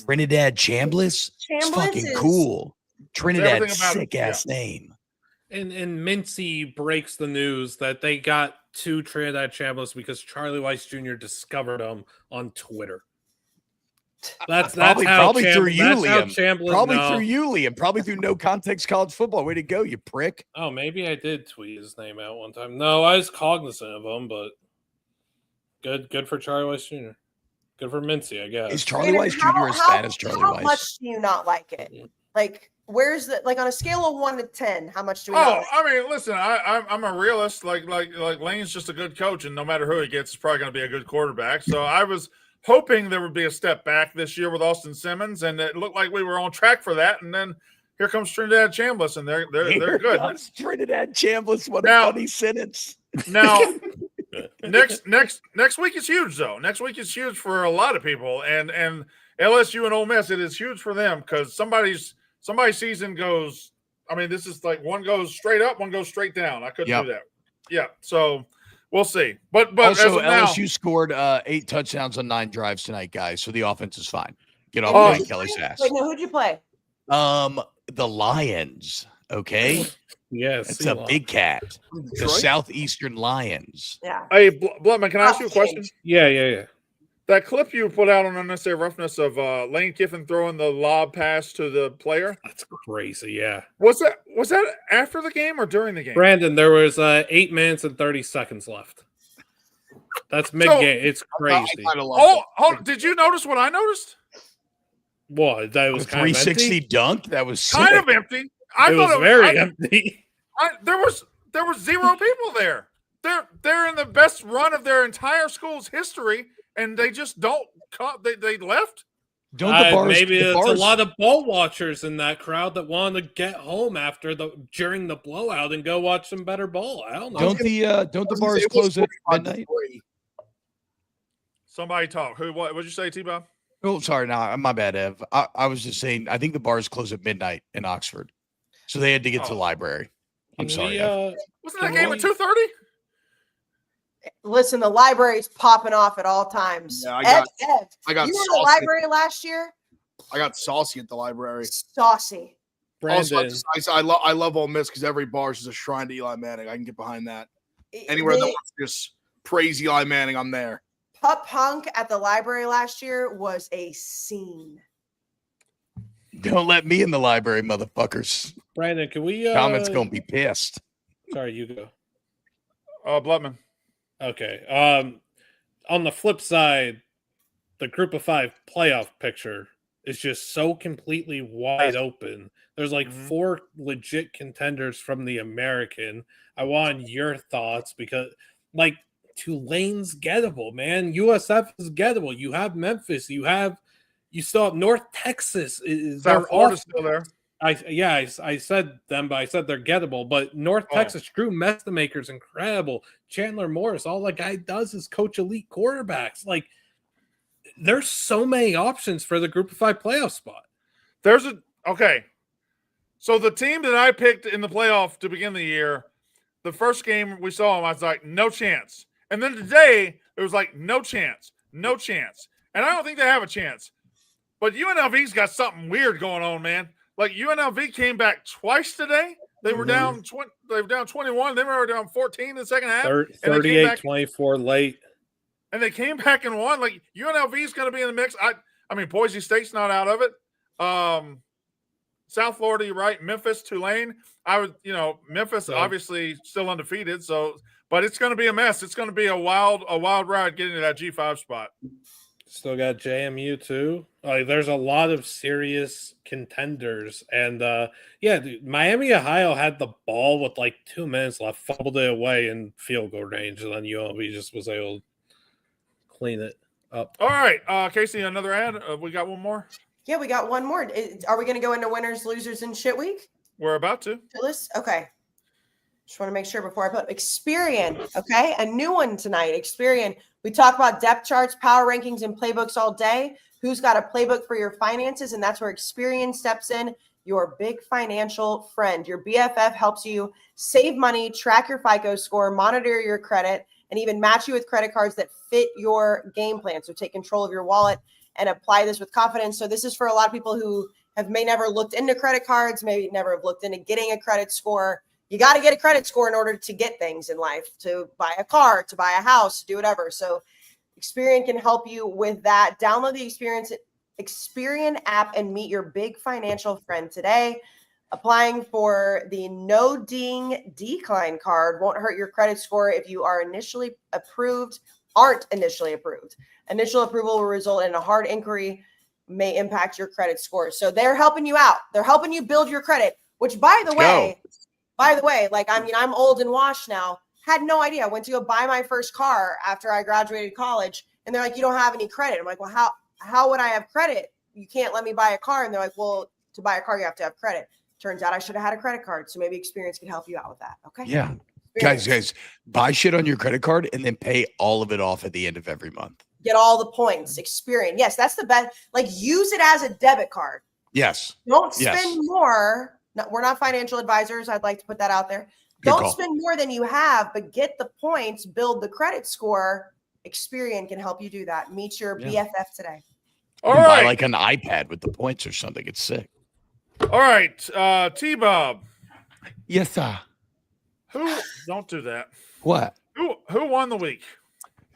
Trinidad Chambliss. It's fucking cool. Trinidad, Everything about it, sick ass name. And Mincy breaks the news that they got two Trinidad Chambliss because Charlie Weiss Jr. discovered them on Twitter. That's Probably through you, Liam. Chambliss, Probably through you, Liam. Probably through no context college football. Way to go, you prick. Oh, maybe I did tweet his name out one time. No, I was cognizant of him, but good for Charlie Weiss Jr. Good for Mincy, I guess. Is Charlie Weiss Jr. as bad as Charlie How Weiss? much do you not like it? Like, where's the on a scale of 1 to 10? How much do we? Oh, I mean, listen, I'm a realist. Like Lane's just a good coach, and no matter who he gets, it's probably going to be a good quarterback. So I was hoping there would be a step back this year with Austin Simmons, and it looked like we were on track for that. And then here comes Trinidad Chambliss, and they're good. Trinidad Chambliss. What Now- a funny sentence. Now, next week is huge, though. Next week is huge for a lot of people, and LSU and Ole Miss. It is huge for them because somebody's season goes. I mean, this is like one goes straight up, one goes straight down. I couldn't do that. Yeah, so we'll see. But Also, as of LSU scored 8 touchdowns on 9 drives tonight, guys. So the offense is fine. Get off Oh. Wayne Kelly's ass. Wait, no, who'd you play? The Lions. Okay, Yes. it's a big cat. The Detroit? Southeastern Lions. Yeah. Hey, Bloodman, can I ask you a question? Yeah. That clip you put out on Unnecessary Roughness of Lane Kiffin throwing the lob pass to the player. That's crazy. Yeah. Was that after the game or during the game? Brandon, there was 8 minutes and 30 seconds left. That's mid game. It's crazy. Did you notice what I noticed? What? That was kind 360 of empty? dunk. That was Kind sick. of empty. It was very empty. There was 0 people there. They're in the best run of their entire school's history, and they just don't. They left. Don't the bars? Maybe the it's bars, a lot of ball watchers in that crowd that wanted to get home during the blowout and go watch some better ball. I don't know. Don't the bars close at midnight? Somebody talk. What did you say, T-Bob? Oh, sorry, no, my bad, Ev. I was just saying. I think the bars close at midnight in Oxford, so they had to get to the library. I'm sorry. Wasn't that game at 2:30? Listen, the library's popping off at all times. Yeah, I got you were in the saucy. library last year? I got saucy at the library. Saucy. Also, Brandon, I love Ole Miss because every bar is just a shrine to Eli Manning. I can get behind that. Anywhere that wants to just praise Eli Manning, I'm there. Pup Punk at the library last year was a scene. Don't let me in the library, motherfuckers. Brandon, can we? Comments gonna be pissed. Sorry, you go. Blutman. Okay. On the flip side, the Group of 5 playoff picture is just so completely wide open. There's like 4 legit contenders from the American. I want your thoughts because, like, Tulane's gettable, man. USF is gettable. You have Memphis. You still have North Texas. South Florida's still there. I said them, but I said they're gettable. But North Texas, Drew Mestamaker's incredible. Chandler Morris, all that guy does is coach elite quarterbacks. Like, there's so many options for the Group of 5 playoff spot. So the team that I picked in the playoff to begin the year, the first game we saw them, I was like, no chance. And then today, it was like, no chance. And I don't think they have a chance. But UNLV's got something weird going on, man. Like, UNLV came back twice today. They were down 21. They were down 14 in the second half. 38-24 late. And they came back and won. Like, UNLV is going to be in the mix. I mean, Boise State's not out of it. South Florida, you're right. Memphis, Tulane. Memphis obviously still undefeated. But it's going to be a mess. It's going to be a wild ride getting to that G5 spot. Still got JMU too. There's a lot of serious contenders, and Miami, Ohio had the ball with like 2 minutes left, fumbled it away in field goal range, and then UNLV just was able to clean it up. All right, Kayce, another ad. We got one more. Yeah, we got one more. Are we going to go into winners, losers, and shit week? We're about to. Okay. Just want to make sure before I put Experian. Okay, a new one tonight. Experian. We talk about depth charts, power rankings, and playbooks all day. Who's got a playbook for your finances? And that's where Experian steps in, your big financial friend. Your BFF helps you save money, track your FICO score, monitor your credit, and even match you with credit cards that fit your game plan. So take control of your wallet and apply this with confidence. So this is for a lot of people who may never looked into credit cards, maybe never have looked into getting a credit score. You got to get a credit score in order to get things in life, to buy a car, to buy a house, to do whatever. So Experian can help you with that. Download the Experian app and meet your big financial friend today. Applying for the no ding decline card won't hurt your credit score if you are aren't initially approved. Initial approval will result in a hard inquiry, may impact your credit score. So they're helping you out. They're helping you build your credit, which by the way, like, I mean, I'm old and washed now. Had no idea. I went to go buy my first car after I graduated college. And they're like, you don't have any credit. I'm like, well, how would I have credit? You can't let me buy a car. And they're like, well, to buy a car, you have to have credit. Turns out I should have had a credit card. So maybe Experience can help you out with that. Okay. Yeah. Guys, buy shit on your credit card and then pay all of it off at the end of every month. Get all the points. Experience. Yes, that's the best. Like, use it as a debit card. Yes. Don't spend more. No, we're not financial advisors. I'd like to put that out there. Don't spend more than you have, but get the points, build the credit score. Experian can help you do that. Meet your BFF today. All right. Buy like an iPad with the points or something. It's sick. All right. T-Bob. Yes, sir. Don't do that. What? Who won the week?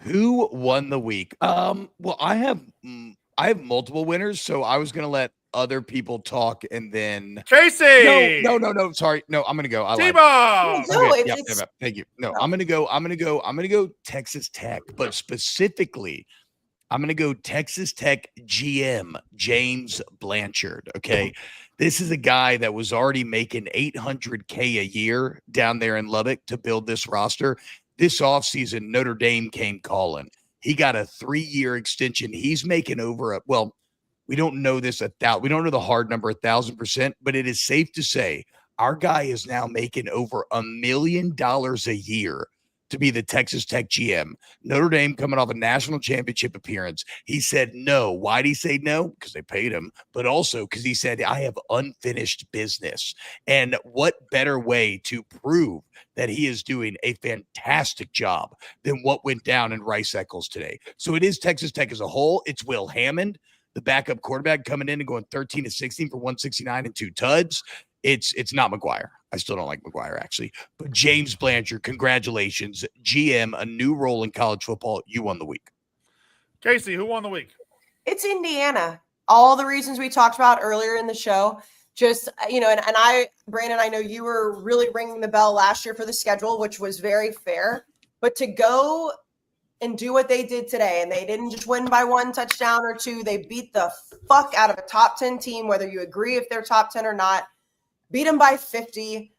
Who won the week? Well, I have multiple winners, so I was gonna let other people talk and then Kayce. no. Sorry, no. I'm gonna go. I lied. T-Bob. No, Okay, it's yep. Thank you. No, no. I'm gonna go Texas Tech, but specifically, I'm gonna go Texas Tech GM James Blanchard. Okay, this is a guy that was already making $800K a year down there in Lubbock to build this roster. This offseason, Notre Dame came calling. He got a 3-year extension. He's making over we don't know this we don't know the hard number 1,000%, but it is safe to say our guy is now making over $1 million a year to be the Texas Tech GM. Notre Dame coming off a national championship appearance. He said no. Why'd he say no? Because they paid him, but also because he said, I have unfinished business. And what better way to prove that he is doing a fantastic job than what went down in Rice Eccles today? So it is Texas Tech as a whole. It's Will Hammond, the backup quarterback, coming in and going 13 to 16 for 169 and 2 tuds. It's not McGuire. I still don't like McGuire, actually. But James Blanchard, congratulations. GM, a new role in college football. You won the week. Kayce, who won the week? It's Indiana. All the reasons we talked about earlier in the show. Just, and I, Brandon, I know you were really ringing the bell last year for the schedule, which was very fair. But to go and do what they did today, and they didn't just win by 1 touchdown or 2. They beat the fuck out of a top 10 team, whether you agree if they're top 10 or not. Beat him by 50.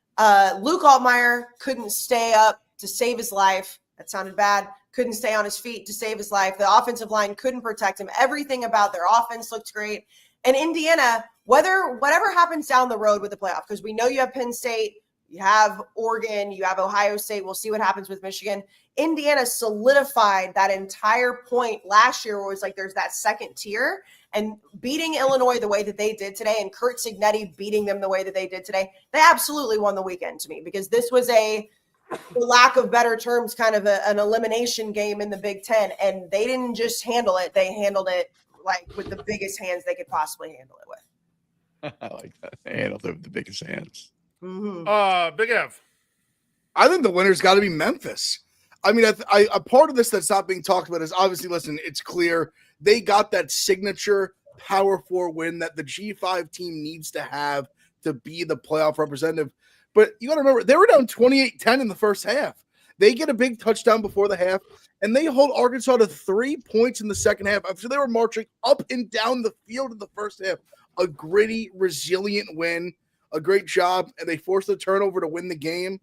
Luke Altmaier couldn't stay up to save his life. That sounded bad. Couldn't stay on his feet to save his life. The offensive line couldn't protect him. Everything about their offense looked great. And Indiana, whatever happens down the road with the playoff, because we know you have Penn State, you have Oregon, you have Ohio State. We'll see what happens with Michigan. Indiana solidified that entire point last year where it was like there's that second tier. And beating Illinois the way that they did today, and Curt Cignetti beating them the way that they did today, they absolutely won the weekend to me, because this was for lack of better terms, kind of an elimination game in the Big Ten. And they didn't just handle it. They handled it like with the biggest hands they could possibly handle it with. I like that. They handled it with the biggest hands. Mm-hmm. Big Ev. I think the winner's got to be Memphis. I mean, a part of this that's not being talked about is obviously, listen, it's clear they got that signature Power 4 win that the G5 team needs to have to be the playoff representative. But you got to remember, they were down 28-10 in the first half. They get a big touchdown before the half, and they hold Arkansas to 3 points in the second half after they were marching up and down the field in the first half. A gritty, resilient win, a great job, and they forced the turnover to win the game.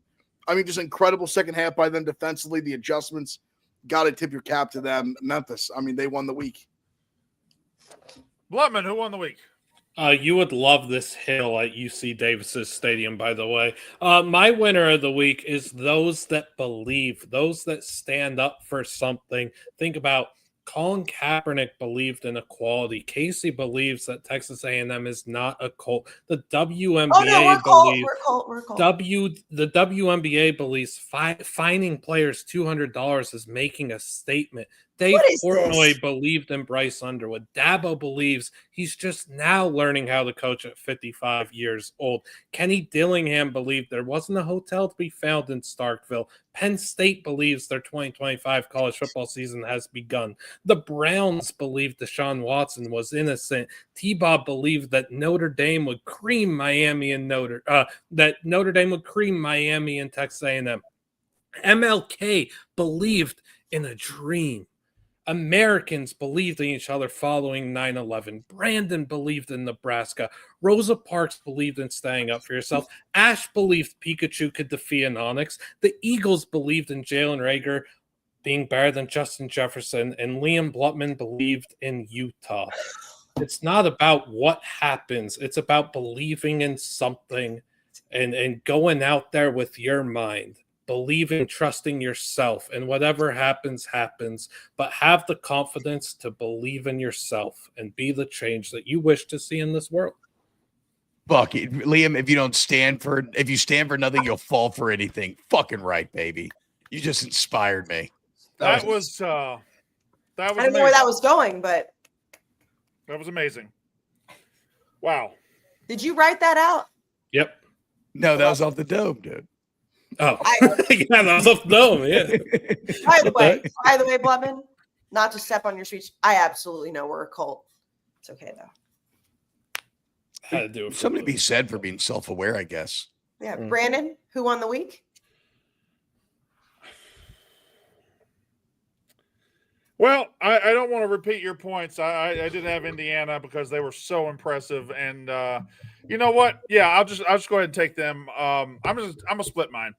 I mean, just incredible second half by them defensively. The adjustments, got to tip your cap to them. Memphis, I mean, they won the week. Blutman, who won the week? You would love this hill at UC Davis's stadium, by the way. My winner of the week is those that believe, those that stand up for something. Think about Colin Kaepernick believed in equality. Kayce believes that Texas A&M is not a cult. The WNBA believes We're cult. the WNBA believes fining players $200 is making a statement. Dave Portnoy believed in Bryce Underwood. Dabo believes he's just now learning how to coach at 55 years old. Kenny Dillingham believed there wasn't a hotel to be found in Starkville. Penn State believes their 2025 college football season has begun. The Browns believed Deshaun Watson was innocent. T-Bob believed that Notre Dame would cream Miami and Notre Dame would cream Miami and Texas A&M. MLK believed in a dream. Americans believed in each other following 9/11. Brandon believed in Nebraska. Rosa Parks believed in staying up for yourself. Ash believed Pikachu could defeat an Onyx. The Eagles believed in Jalen Reagor being better than Justin Jefferson. And Liam Blutman believed in Utah. It's not about what happens. It's about believing in something and going out there with your mind. Believing, trusting yourself, and whatever happens, happens. But have the confidence to believe in yourself and be the change that you wish to see in this world. Fuck it, Liam. If you stand for nothing, you'll fall for anything. Fucking right, baby. You just inspired me. That was I don't know where that was going, but that was amazing. Wow. Did you write that out? Yep. No, that was off the dome, dude. Oh, yeah, that was off the dome. Yeah. By the way, Blevin, not to step on your speech, I absolutely know we're a cult. It's okay though. Had to do it. Something to be said for being self-aware, I guess. Yeah, Brandon, who won the week? Well, I don't want to repeat your points. I did have Indiana because they were so impressive, and you know what? Yeah, I'll just go ahead and take them. I'm gonna split mine.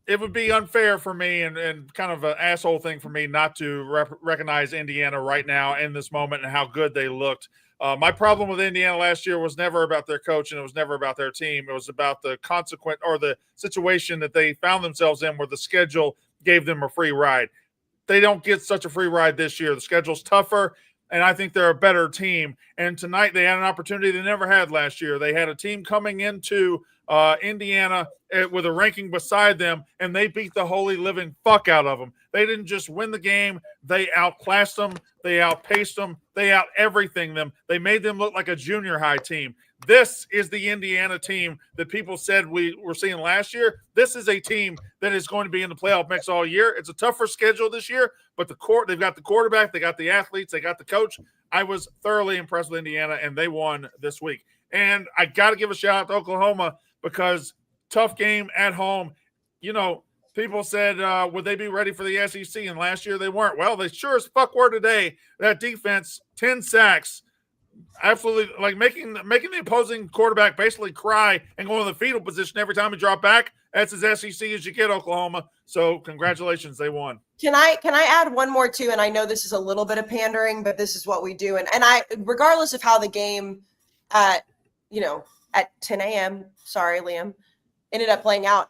It would be unfair for me and kind of an asshole thing for me not to recognize Indiana right now in this moment and how good they looked. My problem with Indiana last year was never about their coach and it was never about their team. It was about the consequent or the situation that they found themselves in where the schedule gave them a free ride. They don't get such a free ride this year. The schedule's tougher, and I think they're a better team. And tonight they had an opportunity they never had last year. They had a team coming into Indiana with a ranking beside them, and they beat the holy living fuck out of them. They didn't just win the game. They outclassed them. They outpaced them. They out-everything them. They made them look like a junior high team. This is the Indiana team that people said we were seeing last year. This is a team that is going to be in the playoff mix all year. It's a tougher schedule this year, but they've got the quarterback, they got the athletes, they got the coach. I was thoroughly impressed with Indiana, and they won this week. And I got to give a shout out to Oklahoma because tough game at home. You know, people said, would they be ready for the SEC? And last year they weren't. Well, they sure as fuck were today. That defense, 10 sacks. Absolutely, like making the opposing quarterback basically cry and go in the fetal position every time he dropped back. That's as SEC as you get, Oklahoma. So congratulations, they won. Can I add one more too? And I know this is a little bit of pandering, but this is what we do. And I, regardless of how the game at 10 a.m. Sorry, Liam, ended up playing out.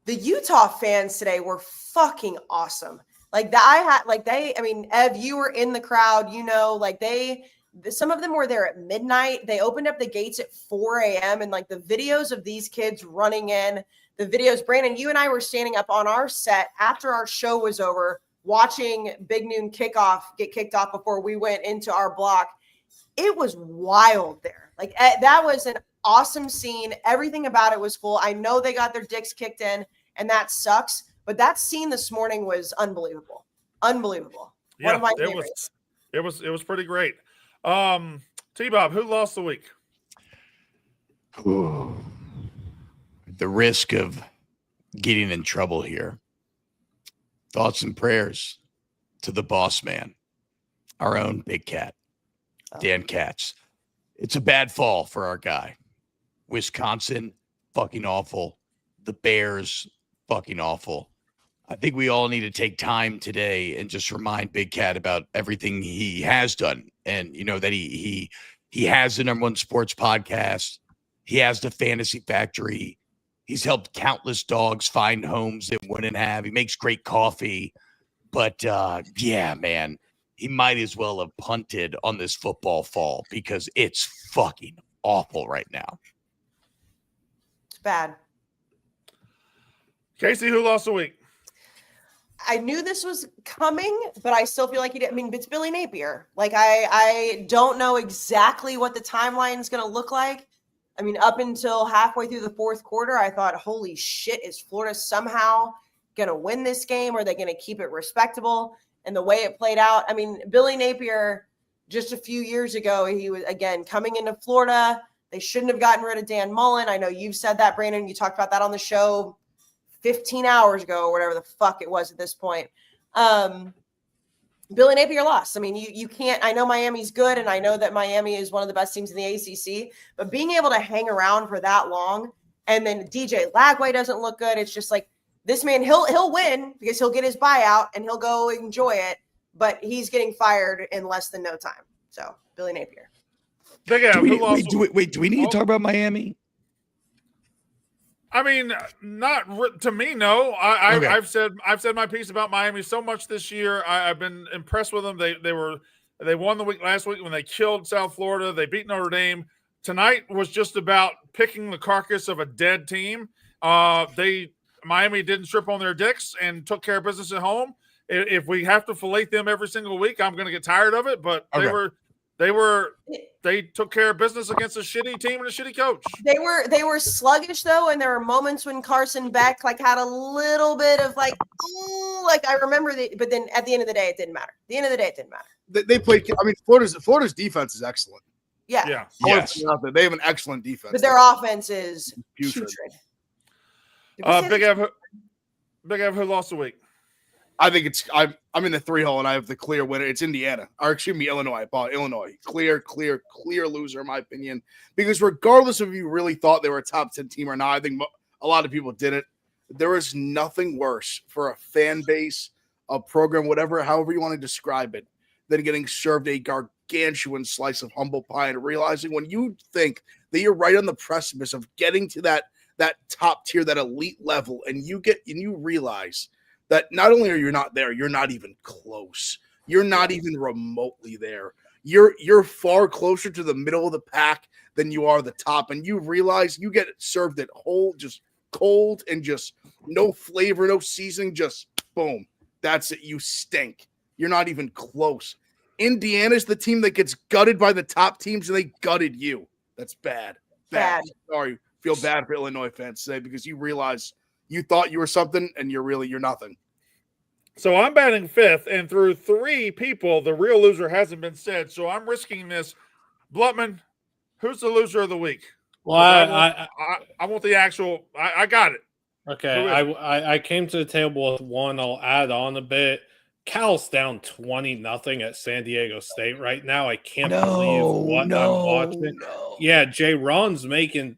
The Utah fans today were fucking awesome. Like Ev, you were in the crowd. Some of them were there at midnight. They opened up the gates at 4 a.m. and like the videos of these kids running in, the videos, Brandon, you and I were standing up on our set after our show was over, watching Big Noon kickoff get kicked off before we went into our block. It was wild there. Like that was an awesome scene. Everything about it was cool. I know they got their dicks kicked in and that sucks, but that scene this morning was unbelievable. Unbelievable. Yeah, One of my favorites. It was pretty great. T-Bob, who lost the week? Ooh. The risk of getting in trouble here. Thoughts and prayers to the boss man, our own big cat, Dan Katz. It's a bad fall for our guy. Wisconsin, fucking awful. The Bears, fucking awful. I think we all need to take time today and just remind Big Cat about everything he has done. And, that he has the #1 sports podcast. He has the Fantasy Factory. He's helped countless dogs find homes they wouldn't have. He makes great coffee. But, yeah, man, he might as well have punted on this football fall because it's fucking awful right now. It's bad. Kayce, who lost the week? I knew this was coming, but I still feel like he did. I mean, it's Billy Napier. Like, I don't know exactly what the timeline is going to look like. I mean, up until halfway through the fourth quarter, I thought, holy shit, is Florida somehow going to win this game? Or are they going to keep it respectable? And the way it played out, I mean, Billy Napier, just a few years ago, he was, again, coming into Florida. They shouldn't have gotten rid of Dan Mullen. I know you've said that, Brandon. You talked about that on the show 15 hours ago or whatever the fuck it was at this point. Billy Napier lost. I mean, you can't – I know Miami's good, and I know that Miami is one of the best teams in the ACC, but being able to hang around for that long and then DJ Lagway doesn't look good, it's just like this man, he'll win because he'll get his buyout and he'll go enjoy it, but he's getting fired in less than no time. So, Billy Napier. Do we need to talk about Miami? I mean, not to me. No, Okay. I've said my piece about Miami so much this year. I've been impressed with them. They won the week last week when they killed South Florida. They beat Notre Dame. Tonight was just about picking the carcass of a dead team. Miami didn't strip on their dicks and took care of business at home. If we have to fillet them every single week, I'm going to get tired of it. But They took care of business against a shitty team and a shitty coach. They were sluggish though, and there were moments when Carson Beck had a little bit of ooh, I remember but then at the end of the day, it didn't matter. At the end of the day, it didn't matter. They played. I mean, Florida's defense is excellent. Yeah. Yes. They have an excellent defense, but their offense is putrid. Big Ev, who lost the week? I think I'm in the 3 hole and I have the clear winner. It's Indiana, or excuse me, Illinois. Illinois, clear loser in my opinion. Because regardless of if you really thought they were a top 10 team or not, I think a lot of people didn't. There is nothing worse for a fan base, a program, however you want to describe it, than getting served a gargantuan slice of humble pie and realizing when you think that you're right on the precipice of getting to that top tier, that elite level, and you realize that not only are you not there, you're not even close. You're not even remotely there. You're far closer to the middle of the pack than you are the top, and you realize you get served it whole, just cold and just no flavor, no seasoning, just boom. That's it. You stink. You're not even close. Indiana's the team that gets gutted by the top teams, and they gutted you. That's bad. Bad. Sorry. Feel bad for Illinois fans today because you realize you thought you were something, and you're nothing. So I'm batting 5th, and through 3 people, the real loser hasn't been said. So I'm risking this. Blutman, who's the loser of the week? Well, I want the actual. I got it. Okay, I came to the table with one. I'll add on a bit. Cal's down 20-0 at San Diego State right now. I can't believe what I'm watching. No. Yeah, Jay Ron's making.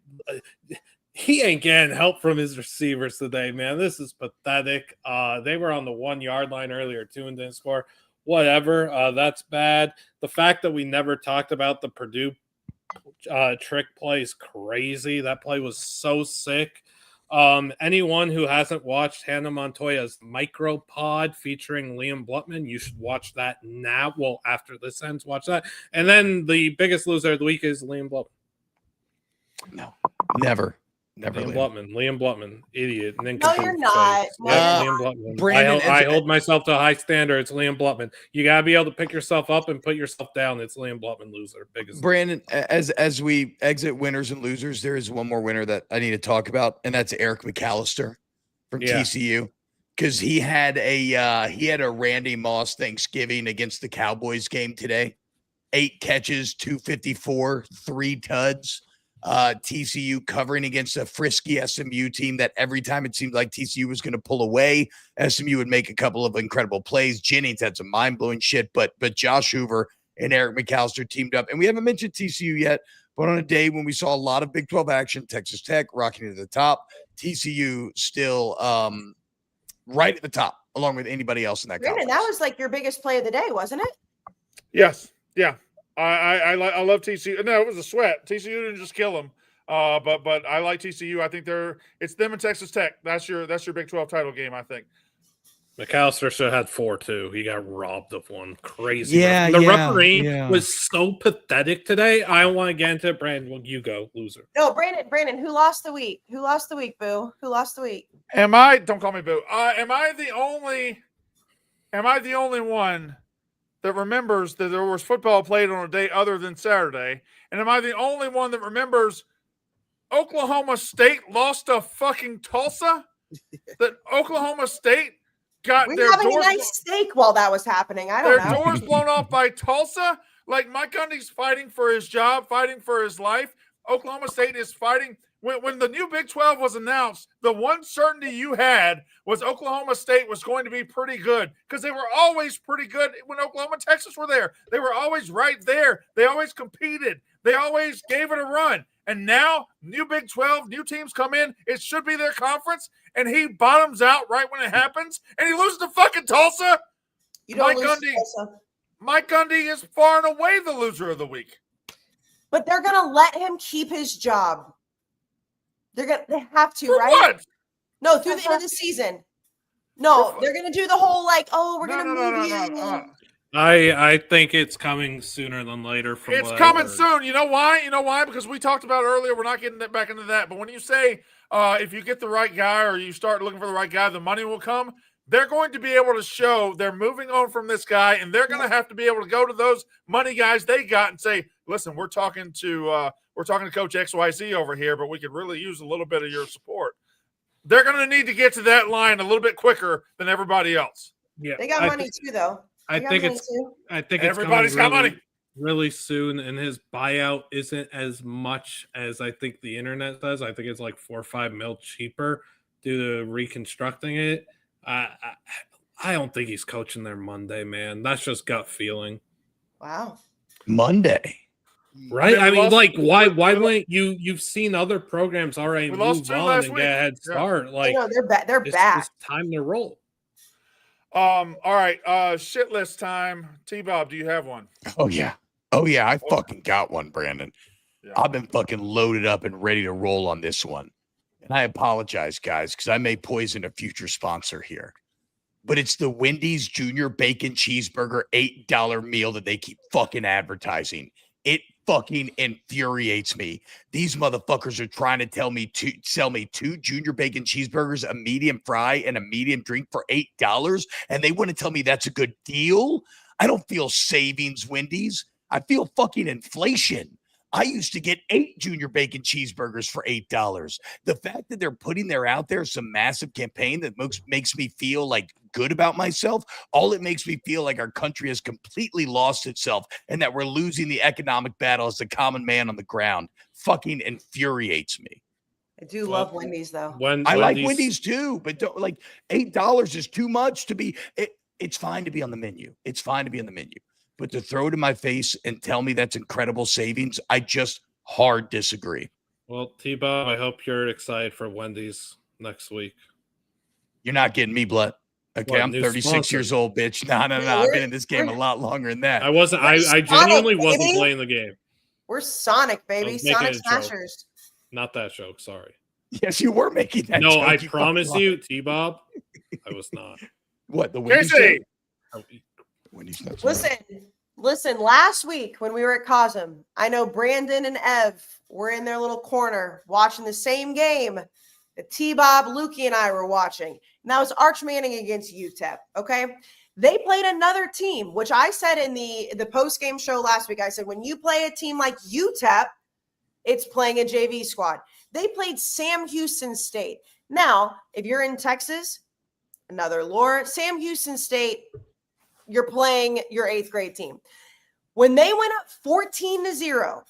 He ain't getting help from his receivers today, man. This is pathetic. They were on the 1-yard line earlier too and didn't score. Whatever. That's bad. The fact that we never talked about the Purdue trick play is crazy. That play was so sick. Anyone who hasn't watched Hannah Montoya's Micropod featuring Liam Blutman, you should watch that now. Well, after this ends, watch that. And then the biggest loser of the week is Liam Blutman. No, never. Liam Blutman, idiot. No, you're not. Liam Blutman. Brandon, I hold myself to high standards. Liam Blutman. You gotta be able to pick yourself up and put yourself down. It's Liam Blutman, loser. Biggest. Brandon, as we exit winners and losers, there is one more winner that I need to talk about, and that's Eric McAllister from TCU, because he had a Randy Moss Thanksgiving against the Cowboys game today. 8 catches, 254, 3 tuds. TCU covering against a frisky SMU team that every time it seemed like TCU was going to pull away, SMU would make a couple of incredible plays. Jennings had some mind-blowing shit, but Josh Hoover and Eric McAllister teamed up. And we haven't mentioned TCU yet, but on a day when we saw a lot of Big 12 action, Texas Tech rocking to the top, TCU still right at the top, along with anybody else in that conference. That was your biggest play of the day, wasn't it? Yes. Yeah. I love TCU. No, it was a sweat. TCU didn't just kill them. But I like TCU. I think it's them and Texas Tech. That's your Big 12 title game, I think. McAllister should have had 4 too. He got robbed of one. Crazy. Yeah, the referee was so pathetic today. I don't want to get into it. Brandon, well, you go, loser. No, Brandon, who lost the week? Who lost the week, Boo? Who lost the week? Don't call me Boo. Am I the only one that remembers that there was football played on a day other than Saturday? And am I the only one that remembers Oklahoma State lost to fucking Tulsa? That Oklahoma State got their having a nice steak while that was happening. I don't know. Their doors blown off by Tulsa? Like Mike Gundy's fighting for his job, fighting for his life. Oklahoma State is fighting. When the new Big 12 was announced, the one certainty you had was Oklahoma State was going to be pretty good because they were always pretty good when Oklahoma and Texas were there. They were always right there. They always competed. They always gave it a run. And now, new Big 12, new teams come in. It should be their conference, and he bottoms out right when it happens, and he loses to fucking Tulsa. Mike Gundy is far and away the loser of the week. But they're going to let him keep his job. They have to, For right? What? No, through the end of the season. No, they're going to do the whole we're going to move you. I think it's coming sooner than later. It's coming soon. You know why? Because we talked about earlier. We're not getting back into that. But when you say if you get the right guy or you start looking for the right guy, the money will come. they're going to be able to show they're moving on from this guy, and they're going to have to be able to go to those money guys they got and say, listen, we're talking to Coach XYZ over here, but we could really use a little bit of your support. They're going to need to get to that line a little bit quicker than everybody else. Yeah, They got money too, though. I think it's Everybody's got money really soon, and his buyout isn't as much as I think the internet says. I think it's like $4 or $5 mil cheaper due to reconstructing it. I don't think he's coaching there Monday, man. That's just gut feeling. Wow. Monday. Right? I mean, like, why wouldn't you've seen other programs already move on and get a head start. Yeah. Like, they're back. It's time to roll. All right. Shit list time. T-Bob, do you have one? Oh yeah. I fucking got one, Brandon. Yeah. I've been fucking loaded up and ready to roll on this one. And I apologize, guys, because I may poison a future sponsor here. But it's the Wendy's Junior Bacon Cheeseburger $8 meal that they keep fucking advertising. It fucking infuriates me. These motherfuckers are trying to sell me 2 junior bacon cheeseburgers, a medium fry, and a medium drink for $8, and they want to tell me that's a good deal. I don't feel savings, Wendy's. I feel fucking inflation. I used to get 8 junior bacon cheeseburgers for $8. The fact that they're putting there out there some massive campaign that makes me feel like good about myself, all it makes me feel like our country has completely lost itself and that we're losing the economic battle as the common man on the ground. Fucking infuriates me. I do love Wendy's though. I like Wendy's too, but don't, like $8 is too much to be. It's fine to be on the menu. It's fine to be on the menu. But to throw it in my face and tell me that's incredible savings, I just hard disagree. Well, T-Bob, I hope you're excited for Wendy's next week. You're not getting me, blood. Okay, I'm 36 years old, bitch. No. I've been in this game a lot longer than that. I wasn't. I genuinely wasn't playing the game. We're Sonic, baby. Sonic Smashers. Not that joke. Sorry. Yes, you were making that joke. No, I promise you, T-Bob, I was not. What, the Wendy's? Listen, last week when we were at Cosm, I know Brandon and Ev were in their little corner watching the same game that T-Bob, Lukey, and I were watching. And that was Arch Manning against UTEP, okay? They played another team, which I said in the post-game show last week. I said, when you play a team like UTEP, it's playing a JV squad. They played Sam Houston State. Now, if you're in Texas, another lore, Sam Houston State, you're playing your 8th grade team. When they went up 14-0,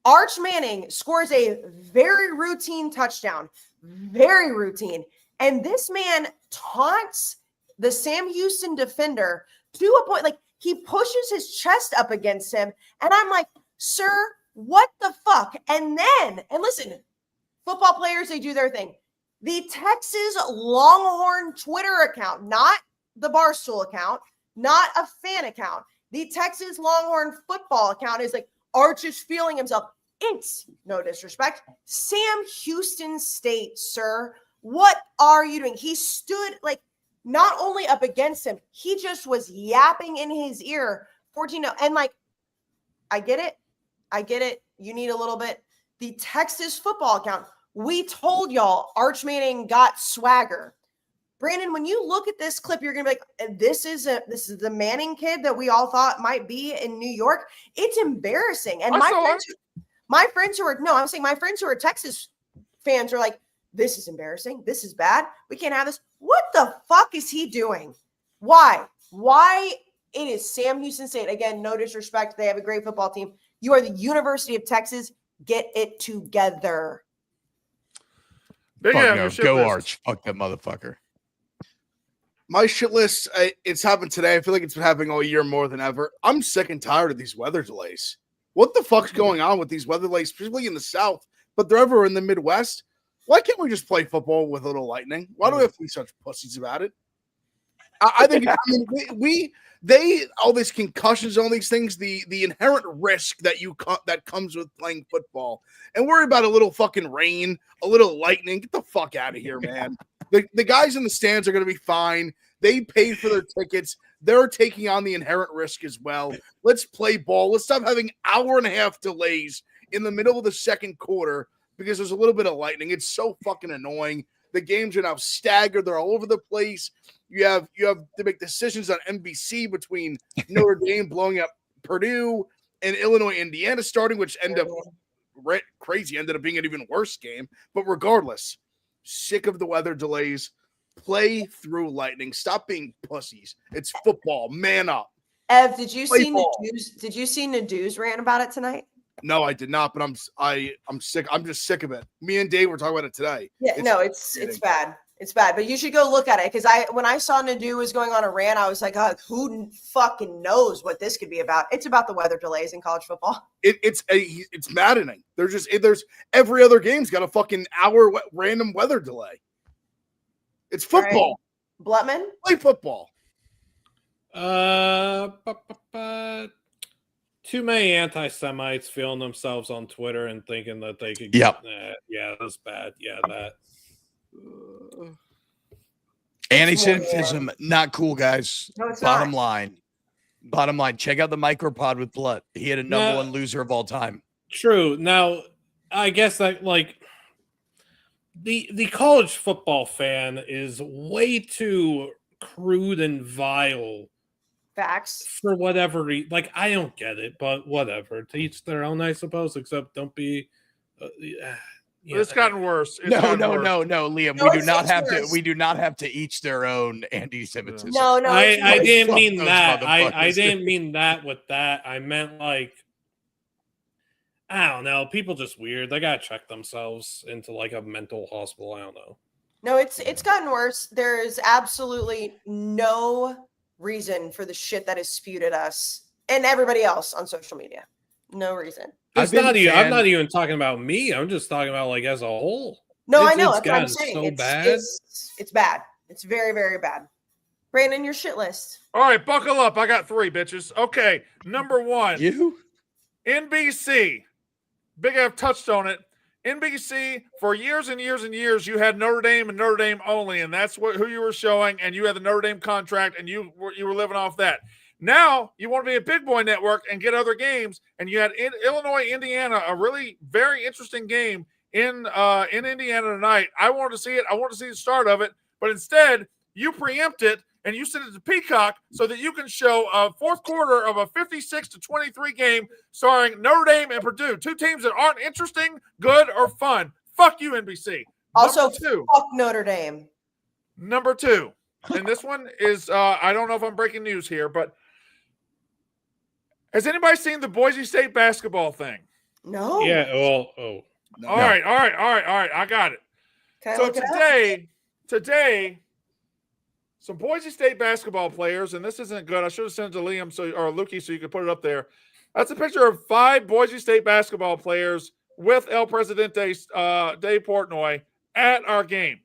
Arch Manning scores a very routine touchdown, very routine. And this man taunts the Sam Houston defender to a point, like he pushes his chest up against him. And I'm like, sir, what the fuck? And listen, football players, they do their thing. The Texas Longhorn Twitter account, not the Barstool account, not a fan account. The Texas Longhorn football account is like, Arch is feeling himself. It's, no disrespect, Sam Houston State, sir. What are you doing? He stood like not only up against him, he just was yapping in his ear 14-0. And like, I get it. You need a little bit. The Texas football account, we told y'all Arch Manning got swagger. Brandon, when you look at this clip, you're gonna be like, this is the Manning kid that we all thought might be in New York. It's embarrassing. And my friends who are Texas fans are like, this is embarrassing. This is bad. We can't have this. What the fuck is he doing? Why? It is Sam Houston State. Again, no disrespect. They have a great football team. You are the University of Texas. Get it together. Go Arch. Fuck that motherfucker. My shit list, it's happened today. I feel like it's been happening all year more than ever. I'm sick and tired of these weather delays. What the fuck's going on with these weather delays, particularly in the South, but they're everywhere in the Midwest? Why can't we just play football with a little lightning? Why do we have to be such pussies about it? I think all these concussions, all these things, the inherent risk that comes with playing football, and worry about a little fucking rain, a little lightning. Get the fuck out of here, man. The guys in the stands are going to be fine. They paid for their tickets. They're taking on the inherent risk as well. Let's play ball. Let's stop having hour-and-a-half delays in the middle of the second quarter because there's a little bit of lightning. It's so fucking annoying. The games are now staggered. They're all over the place. You have to make decisions on NBC between Notre Dame blowing up Purdue and Illinois, Indiana starting, which ended up crazy. Ended up being an even worse game. But regardless, sick of the weather delays. Play through lightning. Stop being pussies. It's football. Man up. Ev, did you Play see ball. Nadeau's rant about it tonight? No, I did not. But I'm sick. I'm just sick of it. Me and Dave were talking about it today. Yeah, it's bad. It's bad, but you should go look at it because when I saw Nadeau was going on a rant, I was like, oh, who fucking knows what this could be about? It's about the weather delays in college football. It's maddening. There's every other game's got a fucking hour random weather delay. It's football. Right. Blutman? Play football. Too many anti-Semites feeling themselves on Twitter and thinking that they could. Yep. Yeah, that's bad. Yeah, that. Anti-Semitism, not cool, guys. No, it's Bottom not. line. Check out the micropod with Blutt. He had a number one loser of all time. True. Now, I guess that the college football fan is way too crude and vile. Facts. For whatever reason. I don't get it, but whatever. To each their own, I suppose, except don't be It's gotten worse. No, Liam. No, we do not have to each their own anti-Semitism. No. I didn't mean those that. I motherfuckers. didn't mean that with that. I meant I don't know. People just weird. They gotta check themselves into a mental hospital. I don't know. No, it's gotten worse. There is absolutely no reason for the shit that is spewed at us and everybody else on social media. No reason. I'm not even talking about me. I'm just talking about as a whole. No, I It's know. That's what I'm gotten saying. so It's bad. It's bad. It's very, very bad. Brandon, your shit list. All right, buckle up. I got 3, bitches. Okay, number 1. You? NBC. Big F touched on it. NBC, for years and years and years, you had Notre Dame and Notre Dame only, and that's who you were showing, and you had the Notre Dame contract, and you were living off that. Now you want to be a big boy network and get other games, and you had Illinois, Indiana, a really very interesting game in Indiana tonight. I wanted to see it. I wanted to see the start of it, but instead you preempt it and you send it to Peacock so that you can show a fourth quarter of a 56-23 game starring Notre Dame and Purdue, 2 teams that aren't interesting, good, or fun. Fuck you, NBC. Also, Number 2. fuck Notre Dame. Number 2, and this one is I don't know if I'm breaking news here, but has anybody seen the Boise State basketball thing? No. Yeah. Well. All right. I got it. Can I So look it up? today, some Boise State basketball players, and this isn't good. I should have sent it to Liam or Lukey so you could put it up there. That's a picture of 5 Boise State basketball players with El Presidente Dave Portnoy at our game.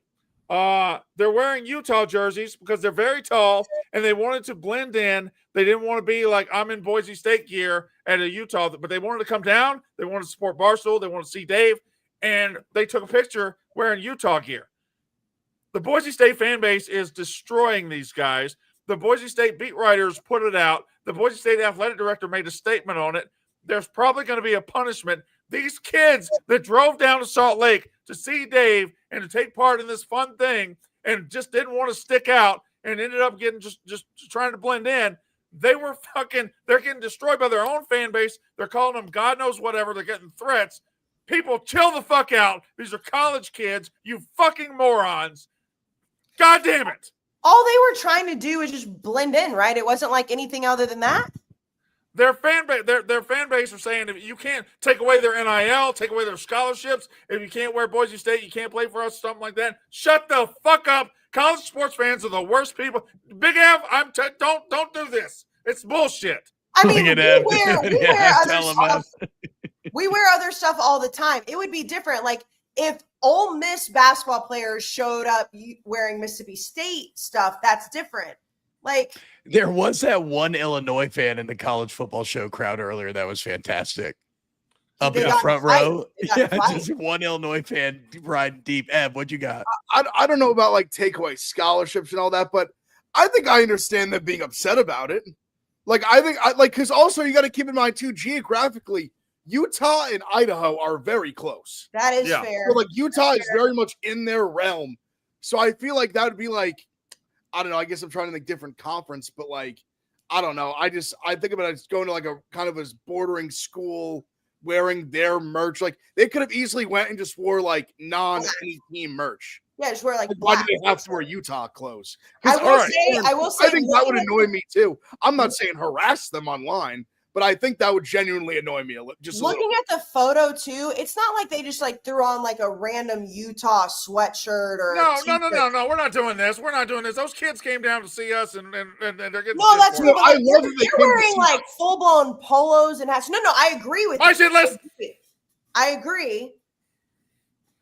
They're wearing Utah jerseys because they're very tall and they wanted to blend in. They didn't want to be like I'm in Boise State gear at a Utah, but they wanted to come down. They wanted to support Barstool. They wanted to see Dave, and they took a picture wearing Utah gear. The Boise State fan base is destroying these guys. The Boise State beat writers put it out. The Boise State athletic director made a statement on it. There's probably going to be a punishment. These kids that drove down to Salt Lake to see Dave and to take part in this fun thing and just didn't want to stick out and ended up getting just trying to blend in. They're getting destroyed by their own fan base. They're calling them God knows whatever. They're getting threats. People, chill the fuck out. These are college kids, you fucking morons. God damn it. All they were trying to do is just blend in, right? It wasn't like anything other than that. Their fan base are saying if you can't take away their NIL, take away their scholarships, if you can't wear Boise State, you can't play for us, something like that. Shut the fuck up. College sports fans are the worst people. Big F, don't do this. It's bullshit. I mean, we wear other stuff all the time. It would be different. Like if Ole Miss basketball players showed up wearing Mississippi State stuff, that's different. Like there was that one Illinois fan in the college football show crowd earlier that was fantastic. Up in the front row. Yeah, just one Illinois fan riding deep. Eb, what you got? I don't know about takeaway scholarships and all that, but I think I understand them being upset about it. Because also you got to keep in mind too, geographically, Utah and Idaho are very close. That is fair. So Utah is very much in their realm. So I feel like that would be I don't know. I guess I'm trying to think different conference, but like, I don't know. I think about it as going to like a kind of a bordering school wearing their merch. Like they could have easily went and just wore like any team merch. Yeah, just wear like Why black. do they have to wear Utah clothes? I will say, I think that would annoy me too. I'm not saying harass them online, but I think that would genuinely annoy me just looking at the photo too. It's not like they just like threw on like a random Utah sweatshirt or No. We're not doing this. We're not doing this. Those kids came down to see us, and they're getting. No, that's true. I love that they're wearing like full blown polos and hats. No, I agree with you. I said let's. I agree,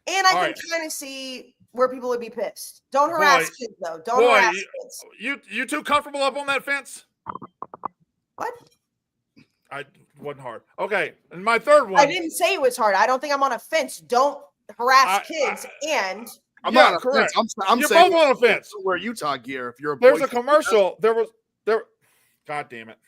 and I can kind of see where people would be pissed. Don't harass kids though. Don't harass kids. You too comfortable up on that fence? What? I wasn't hard. Okay, and my third one. I didn't say it was hard. I don't think I'm on a fence. Don't harass kids. And I'm not correct. I'm you're saying both on a fence. Wear Utah gear if you're. There's a commercial. There. God damn it.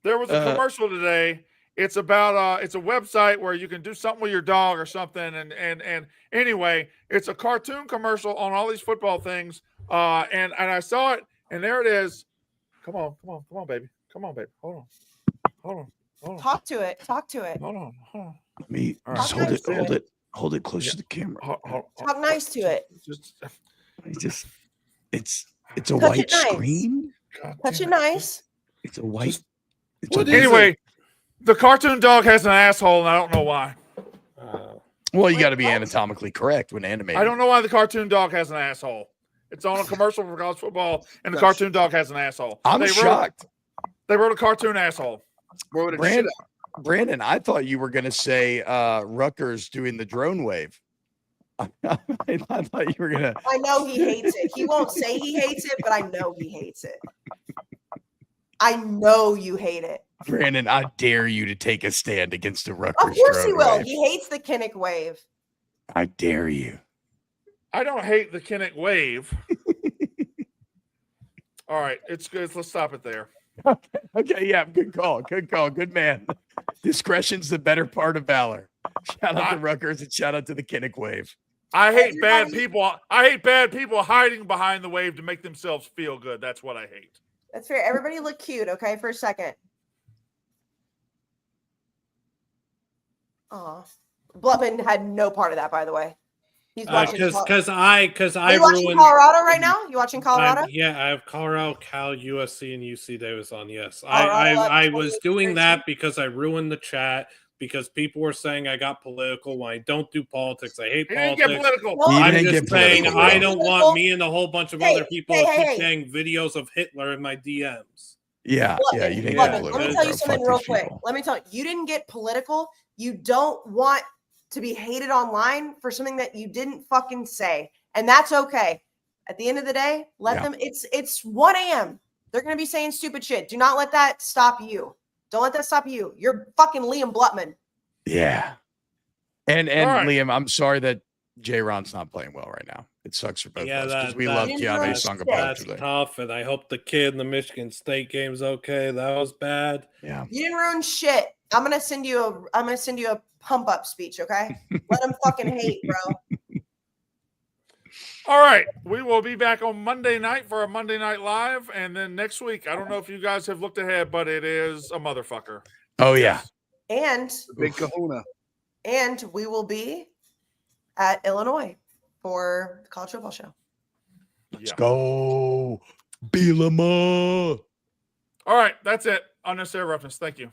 There was a commercial today. It's about it's a website where you can do something with your dog or something. And anyway, it's a cartoon commercial on all these football things. And I saw it, and there it is. Come on, baby. Come on, baby. Hold on. talk to it. Hold on. Let me Talk just nice hold it close to the camera. Talk nice to it. It's a Touch white it nice. screen. Touch it nice. It's a white. Anyway, the cartoon dog has an asshole, and I don't know why. Well, you got to be anatomically correct when animating. I don't know why the cartoon dog has an asshole. It's on a commercial for college football, and the cartoon dog has an asshole. I'm shocked. They wrote a cartoon asshole. Brandon, I thought you were going to say Rutgers doing the drone wave. I thought you were going to. I know he hates it. He won't say he hates it, but I know he hates it. I know you hate it. Brandon, I dare you to take a stand against the Rutgers. Of course he drone will. wave. He hates the Kinnick wave. I dare you. I don't hate the Kinnick wave. All right, it's good. Let's stop it there. Okay, yeah, good call. Good man. Discretion's the better part of valor. Shout out to Rutgers and shout out to the Kinnick wave. I hate bad people. I hate bad people hiding behind the wave to make themselves feel good. That's what I hate. That's fair. Everybody look cute, okay, for a second. Aw. Blutman had no part of that, by the way. He's watching because I Are you watching Colorado right now? You watching Colorado? Yeah, I have Colorado, Cal, USC, and UC Davis on. Yes, I was doing that because I ruined the chat because people were saying I got political when I don't do politics. I hate politics. Get political. I'm just saying I don't want me and a whole bunch of other people to keep saying videos of Hitler in my DMs. Yeah, you didn't get political. Let me tell you something real quick. Let me tell you, you didn't get political. You don't want to be hated online for something that you didn't fucking say. And that's okay. At the end of the day, let them, it's 1 a.m. They're going to be saying stupid shit. Do not let that stop you. Don't let that stop you. You're fucking Liam Blutman. Yeah. And Liam, I'm sorry that J-Ron's not playing well right now. It sucks for both of us because we love Keanu Sangapapa. That's tough, and I hope the kid in the Michigan State game's okay. That was bad. Yeah. You didn't ruin shit. I'm gonna send you a pump up speech, okay? Let them fucking hate, bro. All right, we will be back on Monday night for a Monday Night Live, and then next week. I don't know if you guys have looked ahead, but it is a motherfucker. Oh yeah. And big kahuna. And we will be at Illinois for the college football show. Let's go. Bielema. All right, that's it. Unnecessary reference. Thank you.